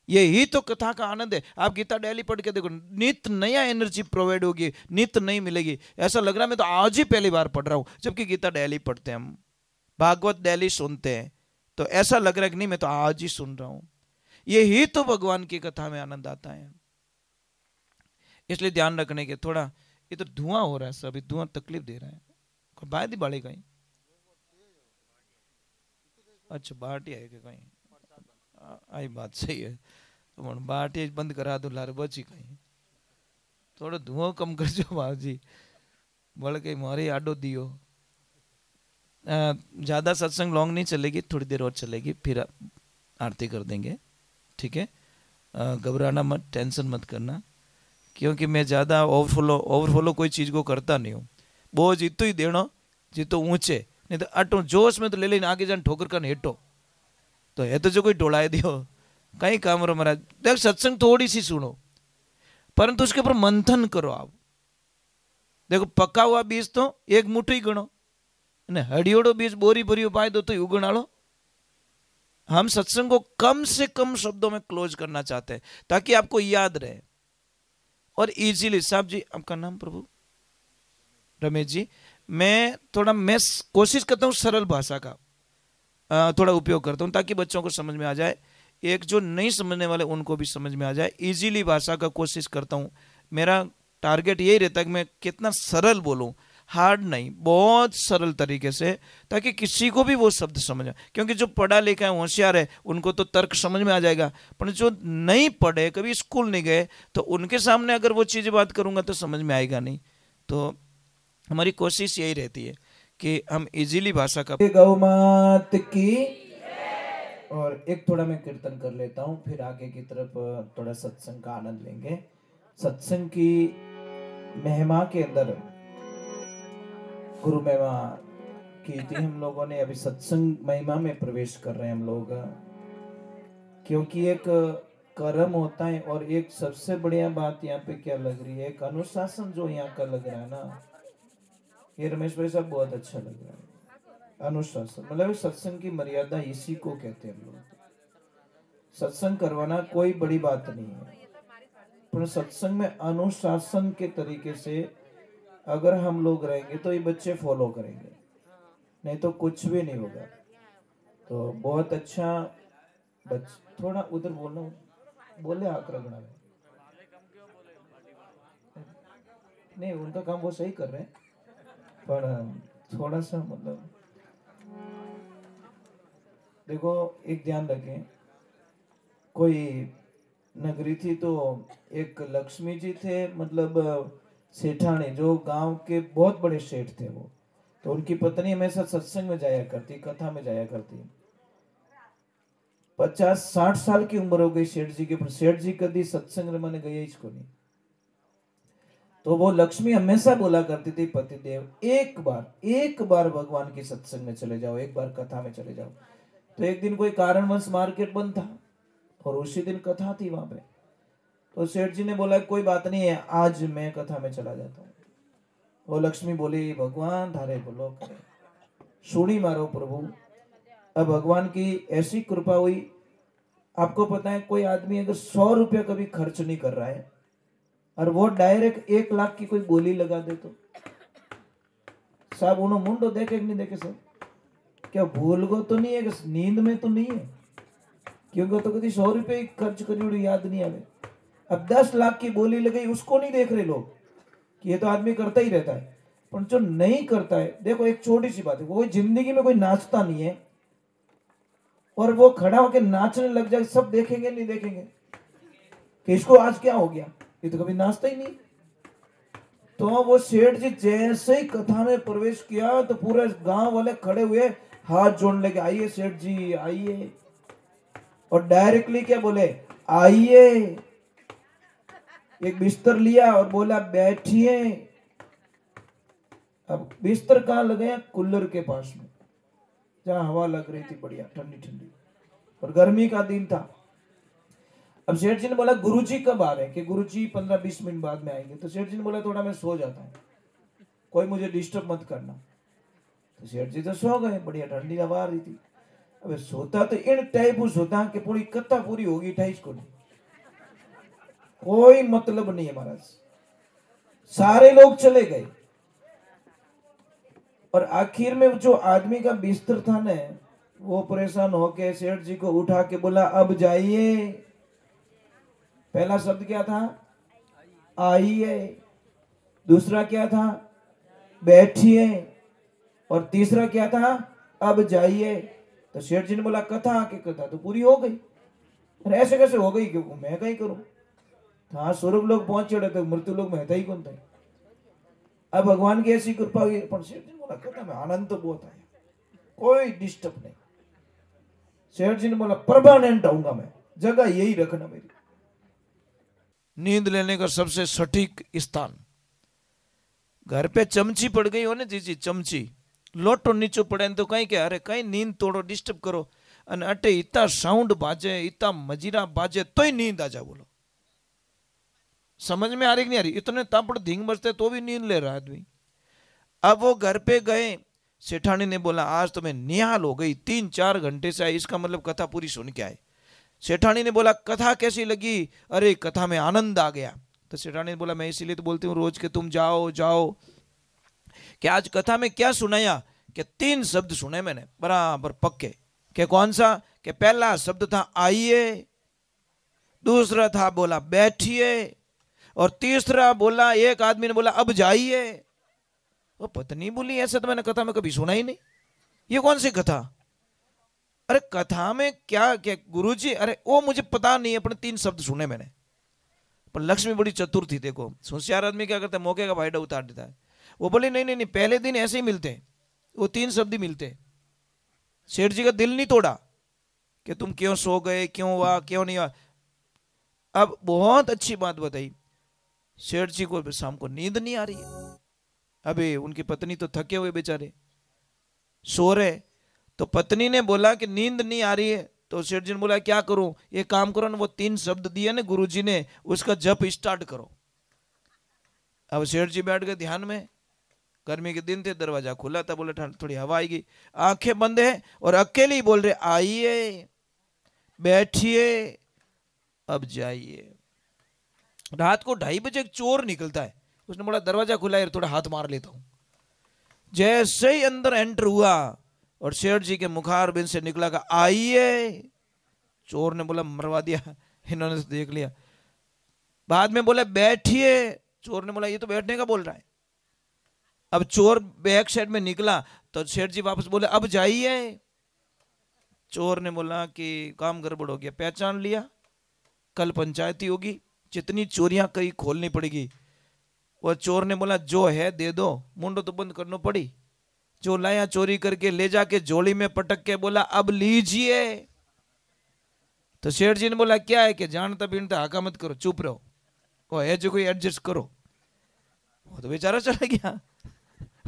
यही तो कथा का आनंद है। आप गीता डेली पढ़ के देखो, नित नया एनर्जी प्रोवाइड होगी, नित नहीं मिलेगी। ऐसा लग रहा है मैं तो आज ही पहली बार पढ़ रहा हूं, जबकि गीता डेली पढ़ते हैं हम, भागवत डेली सुनते हैं, तो ऐसा लग रहा है कि नहीं मैं तो आज ही सुन रहा हूं। यही तो भगवान की कथा में आनंद आता है। इसलिए ध्यान रखने के थोड़ा, ये तो धुआं हो रहा है सभी, धुआं तकलीफ दे रहा है, बाय बाड़े कहीं, अच्छा बाटी है कहीं, आई बात सही है, तो बाटी बंद करा दो लारे बची कहीं, थोड़ा धुआं कम कर जो बाजी, बड़ कहीं मारे आडो दियो। ज़्यादा सत्संग लॉन्ग नहीं चलेगी, थोड़ी देर और चलेगी, फिर आरती कर देंगे, ठीक है। घबराना मत, टेंशन मत करना, क्योंकि मैं ज़्यादा ओवरफ्लो कोई चीज़ को करता नहीं हूँ। वो जीतो ही देनो, जीतो ऊंचे, नहीं तो अटो जोश में तो ले लेना, आगे जान ठोकर कर हेटो तो है तो जो कोई डोलाए दियो कहीं काम रो महाराज। देख सत्संग थोड़ी सी सुनो, परंतु उसके ऊपर मंथन करो आप। देखो पका हुआ बीज तो एक मुट्ठी गणो, हड़ियोड़ो बीज बोरी बोरी उपाय दो तो उगणालो। हम सत्संग को कम से कम शब्दों में क्लोज करना चाहते हैं ताकि आपको याद रहे और इजीली। साहब जी आपका नाम प्रभु? रमेश जी। मैं कोशिश करता हूँ सरल भाषा का थोड़ा उपयोग करता हूँ ताकि बच्चों को समझ में आ जाए, एक जो नहीं समझने वाले उनको भी समझ में आ जाए। इजीली भाषा का कोशिश करता हूँ, मेरा टारगेट यही रहता है कि मैं कितना सरल बोलूँ, हार्ड नहीं, बहुत सरल तरीके से, ताकि किसी को भी वो शब्द समझ आए। क्योंकि जो पढ़ा लिखा है, होशियार है, उनको तो तर्क समझ में आ जाएगा, पर जो नहीं पढ़े, कभी स्कूल नहीं गए, तो उनके सामने अगर वो चीज़ें बात करूँगा तो समझ में आएगा नहीं। तो हमारी कोशिश यही रहती है कि हम इजीली भाषा का। गौ मात की। और एक थोड़ा मैं कीर्तन कर लेता हूँ, फिर आगे की तरफ थोड़ा सत्संग का आनंद लेंगे। सत्संग की महिमा के अंदर गुरु महिमा की थी हम लोगों ने, अभी सत्संग महिमा में प्रवेश कर रहे हैं हम लोग, क्योंकि एक कर्म होता है और एक सबसे बढ़िया बात यहाँ पे क्या लग रही है, एक अनुशासन जो यहाँ का लग रहा है ना, ये रमेश भाई साहब बहुत अच्छा लग रहा है। अनुशासन मतलब सत्संग की मर्यादा इसी को कहते हैं हम लोग। सत्संग करवाना कोई बड़ी बात नहीं है, पर सत्संग में अनुशासन के तरीके से अगर हम लोग रहेंगे तो ये बच्चे फॉलो करेंगे, नहीं तो कुछ भी नहीं होगा। तो बहुत अच्छा थोड़ा उधर बोलना, बोले आक्रमण में नहीं, उनका काम वो सही कर रहे हैं, पर थोड़ा सा मतलब देखो एक ध्यान रखें, कोई नगरी थी तो एक लक्ष्मी जी थे, मतलब सेठानी, जो गांव के बहुत बड़े सेठ थे वो, तो उनकी पत्नी हमेशा सत्संग में जाया करती, कथा में जाया करती। 50-60 साल की उम्र हो गई सेठ जी के, पर सेठ जी कभी सत्संग में गए इसको नहीं। तो वो लक्ष्मी हमेशा बोला करती थी, पतिदेव एक बार भगवान के सत्संग में चले जाओ, एक बार कथा में चले जाओ। तो एक दिन कोई कारणवश मार्केट बंद था और उसी दिन कथा थी वहां पे, तो सेठ जी ने बोला कोई बात नहीं है, आज मैं कथा में चला जाता हूँ। वो लक्ष्मी बोली, भगवान थारे बोलो करे, सुनी मारो प्रभु। अब भगवान की ऐसी कृपा हुई, आपको पता है कोई आदमी अगर 100 रुपया कभी खर्च नहीं कर रहा है और वो डायरेक्ट 1 लाख की कोई बोली लगा दे तो साहब उन्होंने मुंडो देखे कि नहीं देखे सर, क्या भूल गो तो नहीं है कि नींद में तो नहीं है, क्योंकि तो कभी 100 रुपये खर्च करी याद नहीं आवे। अब 10 लाख की बोली लगाई, उसको नहीं देख रहे लोग कि ये तो आदमी करता ही रहता है। पर जो नहीं करता है, देखो एक छोटी सी बात है, कोई जिंदगी में कोई नाचता नहीं है और वो खड़ा होकर नाचने लग जाए, सब देखेंगे नहीं देखेंगे कि इसको आज क्या हो गया, ये तो कभी नाचता ही नहीं। तो वो सेठ जी जैसे ही कथा में प्रवेश किया तो पूरे गांव वाले खड़े हुए, हाथ जोड़ने लगे, आइए सेठ जी आइए, और डायरेक्टली क्या बोले, आइए। एक बिस्तर लिया और बोला बैठिए। अब बिस्तर कहां लगाया, कूलर के पास में, जहां हवा लग रही थी बढ़िया ठंडी ठंडी, और गर्मी का दिन था। अब सेठ जी ने बोला गुरुजी कब आ रहे हैं, कि गुरुजी 15-20 मिनट बाद में आएंगे। तो सेठ जी ने बोला थोड़ा मैं सो जाता हूँ, कोई मुझे डिस्टर्ब मत करना। तो सेठ जी तो सो गए, बढ़िया ठंडी हवा आ रही थी। अब सोता तो इन टाइप सोता कि पूरी कथा पूरी होगी 28 को नहीं, कोई मतलब नहीं है महाराज। सारे लोग चले गए और आखिर में जो आदमी का बिस्तर था ना, वो परेशान होके सेठ जी को उठा के बोला अब जाइए। पहला शब्द क्या था, आइए। दूसरा क्या था, बैठिए। और तीसरा क्या था, अब जाइए। तो सेठ जी ने बोला कथा की कथा तो पूरी हो गई। अरे ऐसे कैसे हो गई, क्यों मैं कहीं करूं, हाँ स्वर्ग लोग पहुंचे रहे थे, मृत्यु लोग में था ही कौन था। अब भगवान की ऐसी कृपा हुई, पर सेठ जी ने बोला कथा में आनंद तो बहुत आया, कोई डिस्टर्ब नहीं। सेठ जी ने बोला परमानेंट आऊंगा मैं, जगह यही रखना मेरी। नींद लेने का सबसे सटीक स्थान, घर पे चमची पड़ गई हो ना जी, चमची लोटो नीचो पड़े तो कहीं क्या, अरे कहीं नींद तोड़ो डिस्टर्ब करो, અને अटे इतना साउंड बाजे, इतना मजीरा बाजे तो ही नींद आ जाए। बोलो समझ में आ रही कि नहीं आ रही, इतने तापड़ धींग बजते तो भी नींद ले रहा आदमी। अब वो घर पे गए, सेठानी ने बोला आज तो मैं निहाल हो गई, 3-4 घंटे से आई, इसका मतलब कथा पूरी सुन के आए। सेठानी ने बोला कथा कैसी लगी, अरे कथा में आनंद आ गया। तो सेठानी ने बोला मैं इसीलिए तो बोलती हूँ रोज के तुम जाओ जाओ, कि आज कथा में क्या सुनाया, कि 3 शब्द सुने मैंने बराबर पक्के। कि कौन सा, कि पहला शब्द था आइए, दूसरा था बोला बैठिए, और तीसरा बोला एक आदमी ने बोला अब जाइए। वो पत्नी बोली ऐसे तो मैंने कथा में कभी सुना ही नहीं, ये कौन सी कथा। अरे कथा में क्या क्या गुरुजी, अरे वो मुझे पता नहीं है, अपने 3 शब्द सुने मैंने। पर लक्ष्मी बड़ी चतुर थी, देखो होशियार आदमी क्या करता है, मौके का फायदा उतार देता है। वो बोले नहीं नहीं नहीं, पहले दिन ऐसे ही मिलते हैं, वो 3 शब्द ही मिलते। सेठ जी का दिल नहीं तोड़ा कि तुम क्यों सो गए, क्यों हुआ क्यों नहीं हुआ। अब बहुत अच्छी बात बताई, सेठ जी को शाम को नींद नहीं आ रही है। अबे उनकी पत्नी तो थके हुए बेचारे सो रहे, तो पत्नी ने बोला कि नींद नहीं आ रही है। तो सेठ जी ने बोला क्या करूं, ये काम करो ना, वो 3 शब्द दिए ना गुरुजी ने, उसका जप स्टार्ट करो। अब सेठ जी बैठ गए ध्यान में, गर्मी के दिन थे, दरवाजा खुला था, बोले थोड़ी हवा आएगी, आंखें बंद है और अकेले ही बोल रहे आइए बैठिए अब जाइए। रात को 2:30 बजे एक चोर निकलता है, उसने बोला दरवाजा खुला है थोड़ा हाथ मार लेता हूं। जैसे ही अंदर एंटर हुआ और सेठ जी के मुखार बिन से निकला का आइए, चोर ने बोला मरवा दिया, इन्होंने तो देख लिया। बाद में बोला बैठिए, चोर ने बोला ये तो बैठने का बोल रहा है। अब चोर बैक साइड में निकला तो सेठ जी वापस बोले अब जाइए। चोर ने बोला कि काम गड़बड़ हो गया, पहचान लिया, कल पंचायती होगी, जितनी चोरियां करी खोलनी पड़ेगी। और चोर ने बोला जो है दे दो, मुंडो तो बंद करना पड़ी। जो लाया चोरी करके ले जाके झोली में पटक के बोला अब लीजिए। तो सेठ जी ने बोला क्या है, कि जानता पीनता हाका मत करो, चुप रहो, वो है जो कोई एडजस्ट करो। वो तो बेचारा चला गया,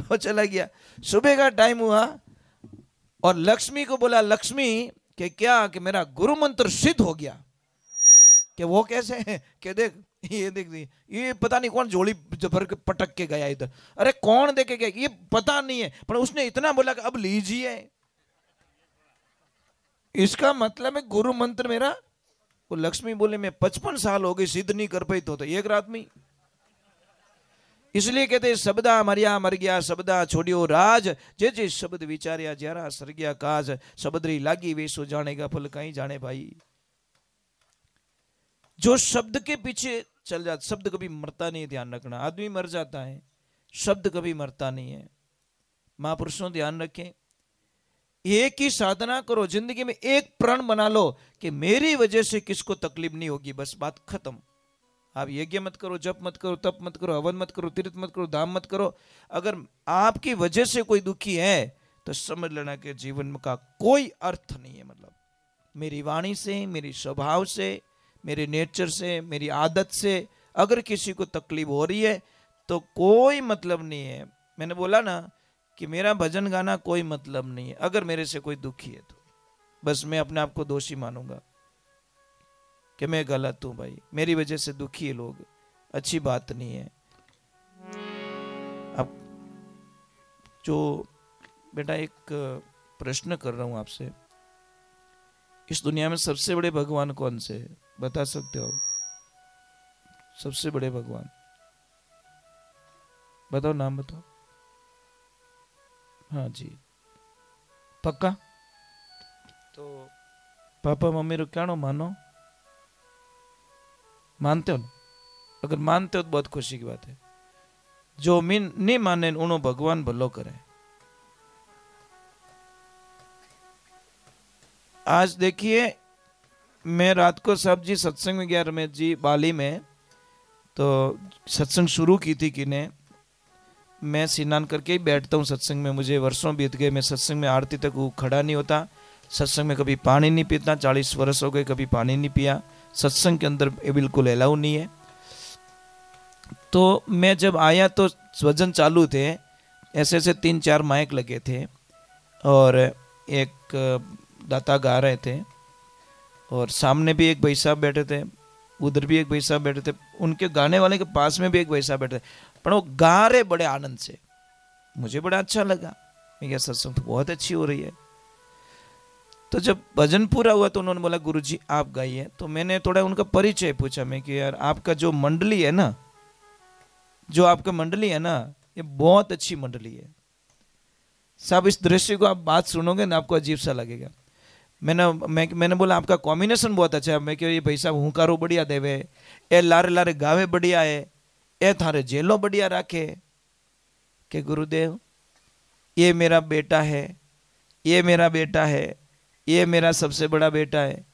वो चला गया। सुबह का टाइम हुआ और लक्ष्मी को बोला लक्ष्मी कि क्या, कि मेरा गुरु मंत्र सिद्ध हो गया। कि वो कैसे है, कि देख ये पता नहीं कौन झोली भर के पटक के गया इधर, अरे कौन देखे गया ये पता नहीं है, पर उसने इतना बोला कि अब लीजिए। इसका मतलब है गुरु मंत्र मेरा, वो लक्ष्मी बोले मैं 55 साल हो गई सिद्ध नहीं कर पाई, तो एक रात में इसलिए कहते हैं शब्दा मर्या मर गया शब्दा छोड़ियो राज, जे शब्द विचार्या ज्यारा सर गया काज, शब्दरी लागी वेसो जानेगा फल कहीं जाने भाई। जो शब्द के पीछे चल जाता, शब्द कभी मरता नहीं, ध्यान रखना। आदमी मर जाता है, शब्द कभी मरता नहीं है। महापुरुषों ध्यान रखें, एक ही साधना करो, जिंदगी में एक प्रण बना लो कि मेरी वजह से किसको तकलीफ नहीं होगी, बस बात खत्म। आप यज्ञ मत करो, जप मत करो, तप मत करो, हवन मत करो, तीर्थ मत करो, दाम मत करो, अगर आपकी वजह से कोई दुखी है तो समझ लेना कि जीवन का कोई अर्थ नहीं है। मतलब मेरी वाणी से, मेरी स्वभाव से, मेरे नेचर से, मेरी आदत से अगर किसी को तकलीफ हो रही है तो कोई मतलब नहीं है। मैंने बोला ना कि मेरा भजन गाना कोई मतलब नहीं है, अगर मेरे से कोई दुखी है तो बस मैं अपने आप को दोषी मानूंगा कि मैं गलत हूं भाई, मेरी वजह से दुखी है लोग, अच्छी बात नहीं है। अब जो बेटा एक प्रश्न कर रहा हूं आपसे, इस दुनिया में सबसे बड़े भगवान कौन से है, बता सकते हो? सबसे बड़े भगवान बताओ, नाम बताओ। हाँ जी, पक्का? तो पापा मम्मी रो क्या मानो, मानते हो ना? अगर मानते हो तो बहुत खुशी की बात है। जो नहीं माने उन्हों भगवान भलो करे। आज देखिए, मैं रात को साहब जी सत्संग में गया, रमेश जी बाली में, तो सत्संग शुरू की थी कि ने, मैं स्नान करके ही बैठता हूँ सत्संग में, मुझे वर्षों बीत गए, मैं सत्संग में आरती तक खड़ा नहीं होता, सत्संग में कभी पानी नहीं पीता, 40 वर्ष हो गए कभी पानी नहीं पिया, सत्संग के अंदर बिल्कुल अलाउ नहीं है। तो मैं जब आया तो वजन चालू थे, ऐसे ऐसे 3-4 माइक लगे थे और एक दाता गा रहे थे और सामने भी एक भाई साहब बैठे थे, उधर भी एक भाई साहब बैठे थे, उनके गाने वाले के पास में भी एक भाई साहब बैठे थे, पर वो गा रहे बड़े आनंद से। मुझे बड़ा अच्छा लगा, मैं क्या सत्संग तो बहुत अच्छी हो रही है। तो जब भजन पूरा हुआ तो उन्होंने बोला गुरुजी आप गाइए, तो मैंने थोड़ा उनका परिचय पूछा, मैं कि यार आपका जो मंडली है ना, जो आपका मंडली है ना, ये बहुत अच्छी मंडली है साहब, इस दृश्य को आप बात सुनोगे ना आपको अजीब सा लगेगा। मैंने बोला आपका कॉम्बिनेशन बहुत अच्छा है, मैं कि ये भाई साहब हुंकारो बढ़िया देवे, ए लारे लारे गावे बढ़िया है, ए थारे जेलो बढ़िया राखे, के गुरुदेव ये मेरा बेटा है, ये मेरा बेटा है, ये मेरा सबसे बड़ा बेटा है,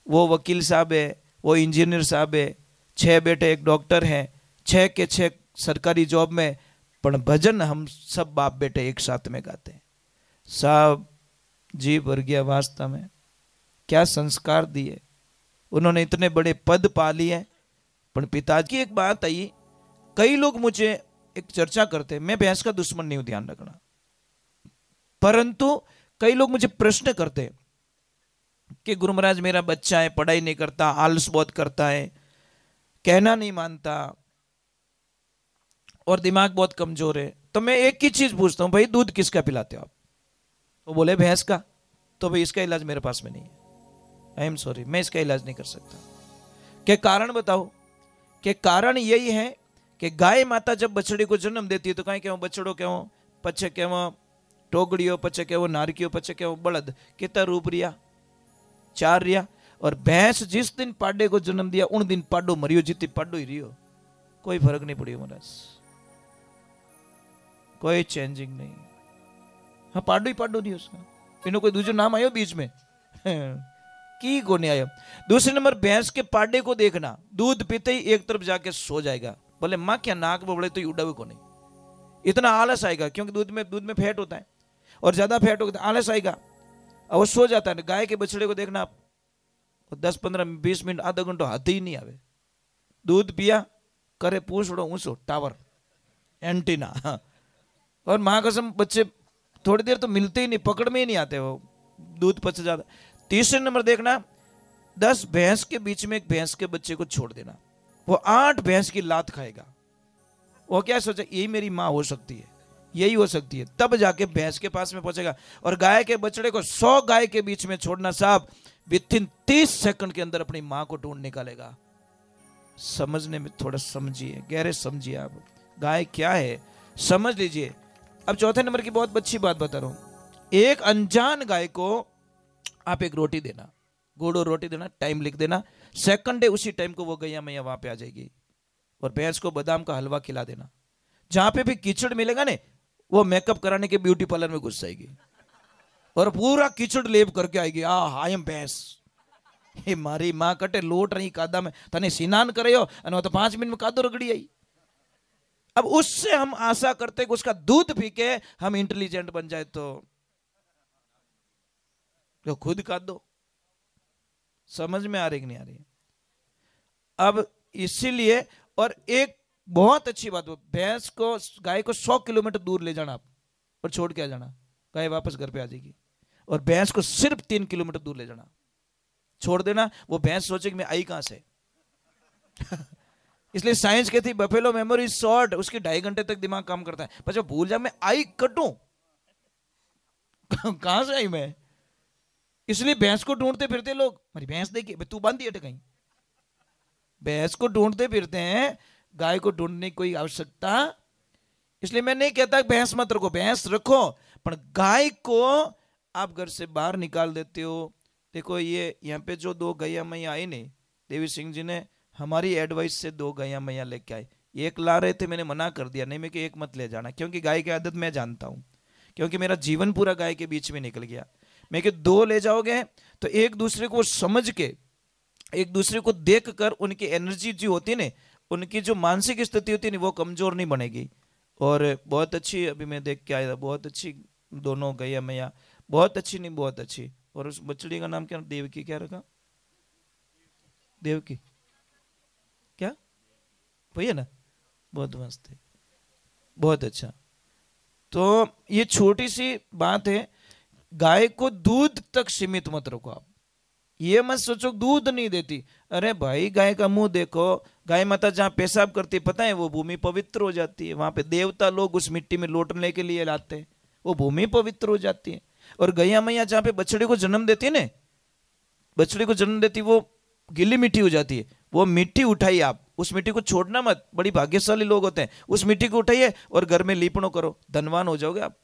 वो वकील साहब है, वो इंजीनियर साहब है, 6 बेटे एक डॉक्टर हैं, 6 के 6 सरकारी जॉब में, पर भजन हम सब बाप बेटे एक साथ में गाते हैं। साहब जी भर गया वास्तव में, क्या संस्कार दिए उन्होंने, इतने बड़े पद पा लिए। पर पिताजी की एक बात आई, कई लोग मुझे एक चर्चा करते, मैं भैंस का दुश्मन नहीं हूं ध्यान रखना, परंतु कई लोग मुझे प्रश्न करते कि गुरु महाराज मेरा बच्चा है, पढ़ाई नहीं करता, आलस बहुत करता है, कहना नहीं मानता और दिमाग बहुत कमजोर है, तो मैं एक ही चीज पूछता हूं, भाई दूध किसका पिलाते हो आप? वो बोले भैंस का। तो भाई इसका इलाज मेरे पास में नहीं है, आई एम सॉरी, मैं इसका इलाज नहीं कर सकता। क्या कारण बताओ? कि कारण यही है कि गाय माता जब बछड़ी को जन्म देती है तो कहीं क्यों बछड़ो क्यों, पछे क्यों टोगड़ियो, पछे क्यों नारकियो, पछे क्यों बलद, कितना रूप रिया, 4 रिया। और भैंस जिस दिन पाडे को जन्म दिया उन दिन पाडो मरियो, जितनी पाडो ही रियो, कोई फर्क नहीं पड़ियो महाराज, कोई चेंजिंग नहीं। हाँ पाडो ही पाडो नहीं उसका, इन्हों कोई दूसरा नाम आयो बीच में की को नहीं आयो। दूसरे नंबर भैंस के पाडे को देखना, दूध पीते ही एक तरफ जाके सो जाएगा, बोले माँ क्या नाक बबड़े तो उड़ावे को नहीं, इतना आलस आएगा, क्योंकि दूध में फैट होता है और ज्यादा फैट होता है, आलस आएगा और वो सो जाता है। गाय के बछड़े को देखना आप, 10-15-20 मिनट आधा घंटा हाथ ही नहीं आवे, दूध पिया करे पूछड़ो ऊंचो टावर एंटीना, और माँ कसम बच्चे थोड़ी देर तो मिलते ही नहीं, पकड़ में ही नहीं आते, वो दूध पच जाता। तीसरे नंबर देखना, 10 भैंस के बीच में एक भैंस के बच्चे को छोड़ देना, वो 8 भैंस की लात खाएगा। वो क्या सोचा, यही मेरी माँ हो सकती है, यही हो सकती है, तब जाके भैंस के पास में पहुंचेगा। और गाय के बछड़े को 100 गाय के बीच में छोड़ना साहब, विथिन 30 सेकंड के अंदर अपनी माँ को ढूंढ निकालेगा। समझने में थोड़ा समझिए, गहरे समझिए आप, गाय क्या है समझ लीजिए। अब चौथे नंबर की बहुत अच्छी बात बता रहा हूं। एक अनजान गाय को आप एक रोटी देना, गुड़ और रोटी देना, टाइम लिख देना, सेकंड डे उसी टाइम को वो गैया मैया वहां पे आ जाएगी। और भैंस को बादाम का हलवा खिला देना। जहां पे भी कीचड़ मिलेगा ने वो मेकअप कराने के ब्यूटी पार्लर में घुस जाएगी और पूरा कीचड़ लेप करके आएगी। आई एम भैंस। हे मारी मां कटे लोट रही कादा में तने स्नान करे और तो 5 मिनट में कादो रगड़ी आई। अब उससे हम आशा करते कि उसका दूध पी के हम इंटेलिजेंट बन जाए, तो खुद कादो। समझ में आ रही कि नहीं आ रही? अब इसीलिए, और एक बहुत अच्छी बात, भैंस को गाय को 100 किलोमीटर दूर ले जाना आप और छोड़ के आ जाना, गाय वापस घर पे आ जाएगी। और भैंस को सिर्फ 3 किलोमीटर दूर ले जाना, छोड़ देना। वो भैंस सोचेगी मैं आई कहां से। इसलिए साइंस कहती है बफेलो मेमोरी शॉर्ट, उसकी 2.5 घंटे तक दिमाग काम करता है, पर जब भूल जा मैं आई कटूं कहां से आई मैं। इसलिए भैंस को ढूंढते फिरते लोग, मेरी भैंस देखिए, तू बांधी है कहीं। भैंस को ढूंढते फिरते हैं, गाय को ढूंढने की कोई आवश्यकता। इसलिए मैं नहीं कहता भैंस मत रखो, भैंस रखो, पर गाय को आप घर से बाहर निकाल देते हो। देखो ये यहाँ पे जो 2 गैया मैया आई नहीं, देवी सिंह जी ने हमारी एडवाइस से 2 गैया मैया लेके आए। एक ला रहे थे, मैंने मना कर दिया, नहीं मैं कि एक मत ले जाना, क्योंकि गाय की आदत मैं जानता हूं, क्योंकि मेरा जीवन पूरा गाय के बीच में निकल गया। मैं कि 2 ले जाओगे तो एक दूसरे को समझ के, एक दूसरे को देख कर उनकी एनर्जी जो होती है ना, उनकी जो मानसिक स्थिति होती है ना, वो कमजोर नहीं बनेगी। और बहुत अच्छी, अभी मैं देख के आया था, बहुत अच्छी दोनों गैया मैया, बहुत अच्छी, नहीं बहुत अच्छी। और उस बछड़ी का नाम क्या, देवकी क्या रखा? देवकी क्या वही है ना? बहुत मस्त है, बहुत अच्छा। तो ये छोटी सी बात है, गाय को दूध तक सीमित मत रखो आप। ये मत सोचो दूध नहीं देती, अरे भाई गाय का मुंह देखो। गाय माता जहां पेशाब करती पता है, वो भूमि पवित्र हो जाती है। वहां पे देवता लोग उस मिट्टी में लौटने के लिए लाते हैं, वो भूमि पवित्र हो जाती है। और गैया मैया जहां पे बछड़े को जन्म देती है ना, बछड़े को जन्म देती, वो गीली मिट्टी हो जाती है। वो मिट्टी उठाइए आप, उस मिट्टी को छोड़ना मत। बड़ी भाग्यशाली लोग होते हैं, उस मिट्टी को उठाइए और घर में लीपणों करो, धनवान हो जाओगे आप।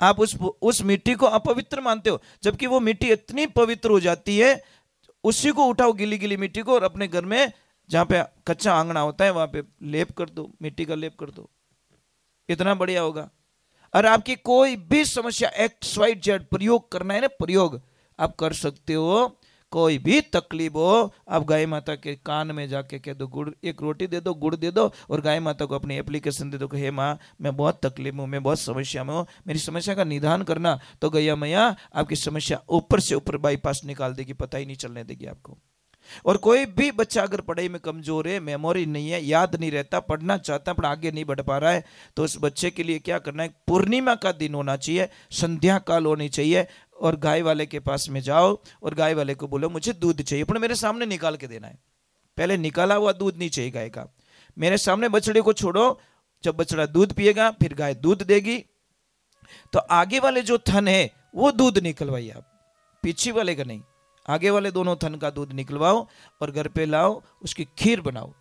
आप उस मिट्टी को अपवित्र मानते हो, जबकि वो मिट्टी इतनी पवित्र हो जाती है। उसी को उठाओ, गीली गीली मिट्टी को, और अपने घर में जहां पे कच्चा आंगना होता है वहां पे लेप कर दो, मिट्टी का लेप कर दो, इतना बढ़िया होगा। और आपकी कोई भी समस्या XYZ प्रयोग करना है ना, प्रयोग आप कर सकते हो। कोई भी तकलीफ हो, आप गाय माता के कान में जाके कह दो, गुड़, एक रोटी दे दो, गुड़ दे दो, और गाय माता को अपनी एप्लीकेशन दे दो कि हे माँ मैं बहुत तकलीफ में हूँ, मैं बहुत समस्या में हूँ, मेरी समस्या का निदान करना। तो गैया मैया आपकी समस्या ऊपर से ऊपर बाईपास निकाल देगी, पता ही नहीं चलने देगी आपको। और कोई भी बच्चा अगर पढ़ाई में कमजोर है, मेमोरी नहीं है, याद नहीं रहता, पढ़ना चाहता पर आगे नहीं बढ़ पा रहा है, तो उस बच्चे के लिए क्या करना है, पूर्णिमा का दिन होना चाहिए, संध्या काल होनी चाहिए, और गाय वाले के पास में जाओ और गाय वाले को बोलो मुझे दूध चाहिए, पर मेरे सामने निकाल के देना है। पहले निकाला हुआ दूध नहीं चाहिए गाय का, मेरे सामने बछड़े को छोड़ो, जब बछड़ा दूध पिएगा फिर गाय दूध देगी। तो आगे वाले जो थन है वो दूध निकलवाइए आप, पीछे वाले का नहीं, आगे वाले दोनों थन का दूध निकलवाओ और घर पे लाओ, उसकी खीर बनाओ,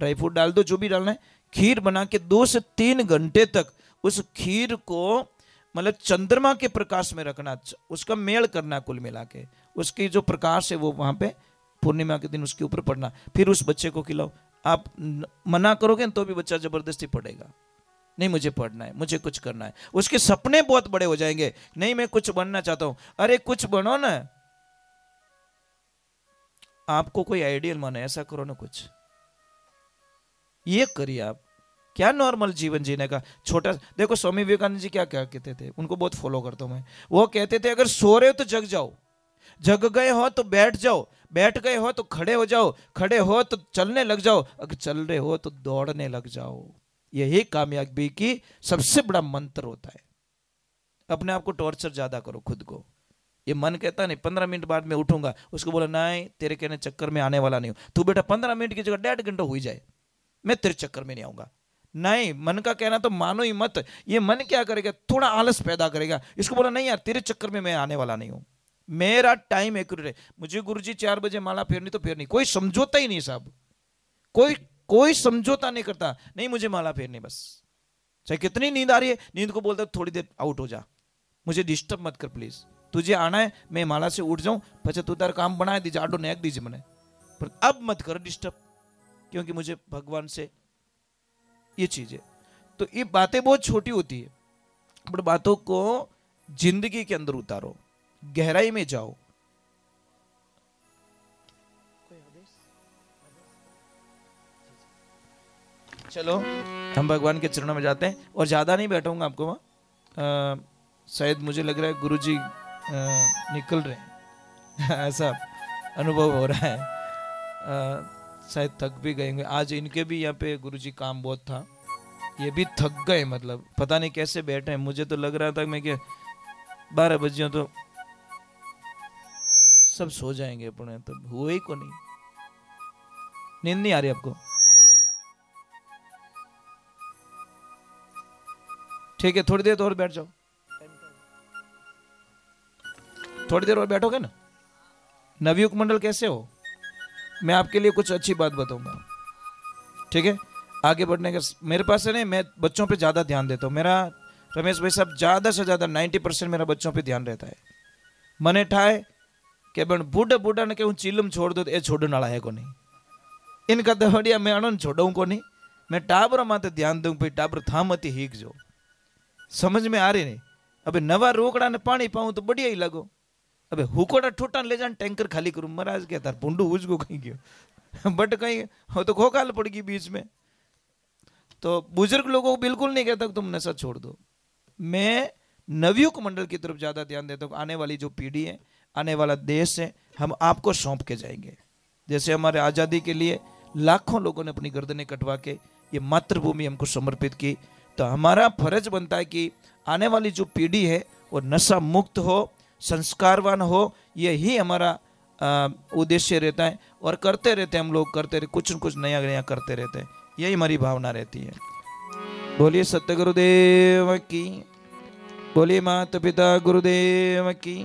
ड्राई फ्रूट डाल दो, जो भी डालना है, खीर बना के 2 से 3 घंटे तक उस खीर को मतलब चंद्रमा के प्रकाश में रखना, उसका मेल करना, कुल मिला के उसकी जो प्रकाश है वो वहां पे पूर्णिमा के दिन उसके ऊपर पड़ना, फिर उस बच्चे को खिलाओ। आप मना करोगे तो भी बच्चा जबरदस्ती पढ़ेगा, नहीं मुझे पढ़ना है, मुझे कुछ करना है, उसके सपने बहुत बड़े हो जाएंगे, नहीं मैं कुछ बनना चाहता हूं, अरे कुछ बनो ना, आपको कोई आइडियल माने ऐसा करो ना, कुछ ये करिए आप। क्या नॉर्मल जीवन जीने का छोटा, देखो स्वामी विवेकानंद जी क्या क्या कहते थे, उनको बहुत फॉलो करता हूं मैं। वो कहते थे अगर सो रहे हो तो जग जाओ, जग गए हो तो बैठ जाओ, बैठ गए हो तो खड़े हो जाओ, खड़े हो तो चलने लग जाओ, अगर चल रहे हो तो दौड़ने लग जाओ। यही कामयाबी की सबसे बड़ा मंत्र होता है। अपने आप को टॉर्चर ज्यादा करो खुद को। ये मन कहता नहीं 15 मिनट बाद मैं उठूंगा, उसको बोला नहीं तेरे कहने चक्कर में आने वाला नहीं हूं, तू बेटा 15 मिनट की जगह 1.5 घंटा हो जाए, मैं तेरे चक्कर में नहीं आऊंगा। नहीं, मन का कहना तो मानो ही मत। ये मन क्या करेगा, थोड़ा आलस पैदा करेगा, इसको बोला नहीं यार तेरे चक्कर में मैं आने वाला नहीं हूं, मेरा टाइम एक्यूरेट है, मुझे गुरुजी 4 बजे माला फेरनी तो फेरनी, कोई समझौता ही नहीं साहब, कोई कोई समझौता नहीं करता, नहीं मुझे माला फेरनी बस, चाहे कितनी नींद आ रही है, नींद को बोलता थोड़ी देर आउट हो जा, मुझे डिस्टर्ब मत कर प्लीज, तुझे आना है मैं माला से उठ जाऊं પછી तू तार काम बनाए दीजिए, आडो नेक दीजिए मैंने, पर अब मत कर डिस्टर्ब, क्योंकि मुझे भगवान से ये चीज है। तो ये बातें बहुत छोटी होती है, बट बातों को जिंदगी के अंदर उतारो, गहराई में जाओ। चलो हम भगवान के चरणों में जाते हैं, और ज्यादा नहीं बैठूंगा आपको वहां, शायद मुझे लग रहा है गुरुजी निकल रहे हैं ऐसा अनुभव हो रहा है, शायद थक भी गए। आज इनके भी यहाँ पे गुरुजी काम बहुत था, ये भी थक गए, मतलब पता नहीं कैसे बैठे हैं, मुझे तो लग रहा था मैं कि 12 बजे तो सब सो जाएंगे अपने, तो हुए ही को नहीं। नींद नहीं आ रही आपको? ठीक है, थोड़ी देर तो और बैठ जाओ, थोड़ी देर और बैठोगे ना। नवयुग मंडल कैसे हो, मैं आपके लिए कुछ अच्छी बात बताऊंगा, ठीक है? आगे बढ़ने का मेरे पास है नहीं, मैं बच्चों पे ज्यादा ध्यान देता हूँ। मेरा रमेश भाई साहब ज्यादा से ज्यादा 90% मेरा बच्चों पे ध्यान रहता है। मने ठाए कि बन बूढ़ा बूढ़ा ने कहूँ चिलम छोड़ दो तो ये छोड़ने वाला है को नहीं, इनका दवड़िया मैं अणन छोड़ू को नहीं, मैं टाबर माते ध्यान दूं, भाई टाबर था मती हीक जो, समझ में आ रही नहीं। अबे नवा रोकड़ा ने पानी पाऊं तो बढ़िया ही लगो, अबे हुकोड़ा ठोटा ले जान टैंकर खाली करूं, महाराज के तार पुंडू उजगो कहीं गयो बट कहीं हो तो खोखाल पड़ गई बीच में। तो बुजुर्ग लोगों को बिल्कुल नहीं कहता तुम नशा छोड़ दो, मैं नवयुग मंडल की तरफ ज्यादा ध्यान देता हूँ। आने वाली जो पीढ़ी है, आने वाला देश है, हम आपको सौंप के जाएंगे। जैसे हमारे आजादी के लिए लाखों लोगों ने अपनी गर्दनें कटवा के ये मातृभूमि हमको समर्पित की, तो हमारा फर्ज बनता है कि आने वाली जो पीढ़ी है वो नशा मुक्त हो, संस्कारवान हो, यही हमारा उद्देश्य रहता है। और करते रहते हैं हम लोग, करते रहते, कुछ न कुछ नया नया करते रहते हैं, यही हमारी भावना रहती है। बोलिए सत्य गुरुदेव की, बोलिए माता पिता गुरुदेव की।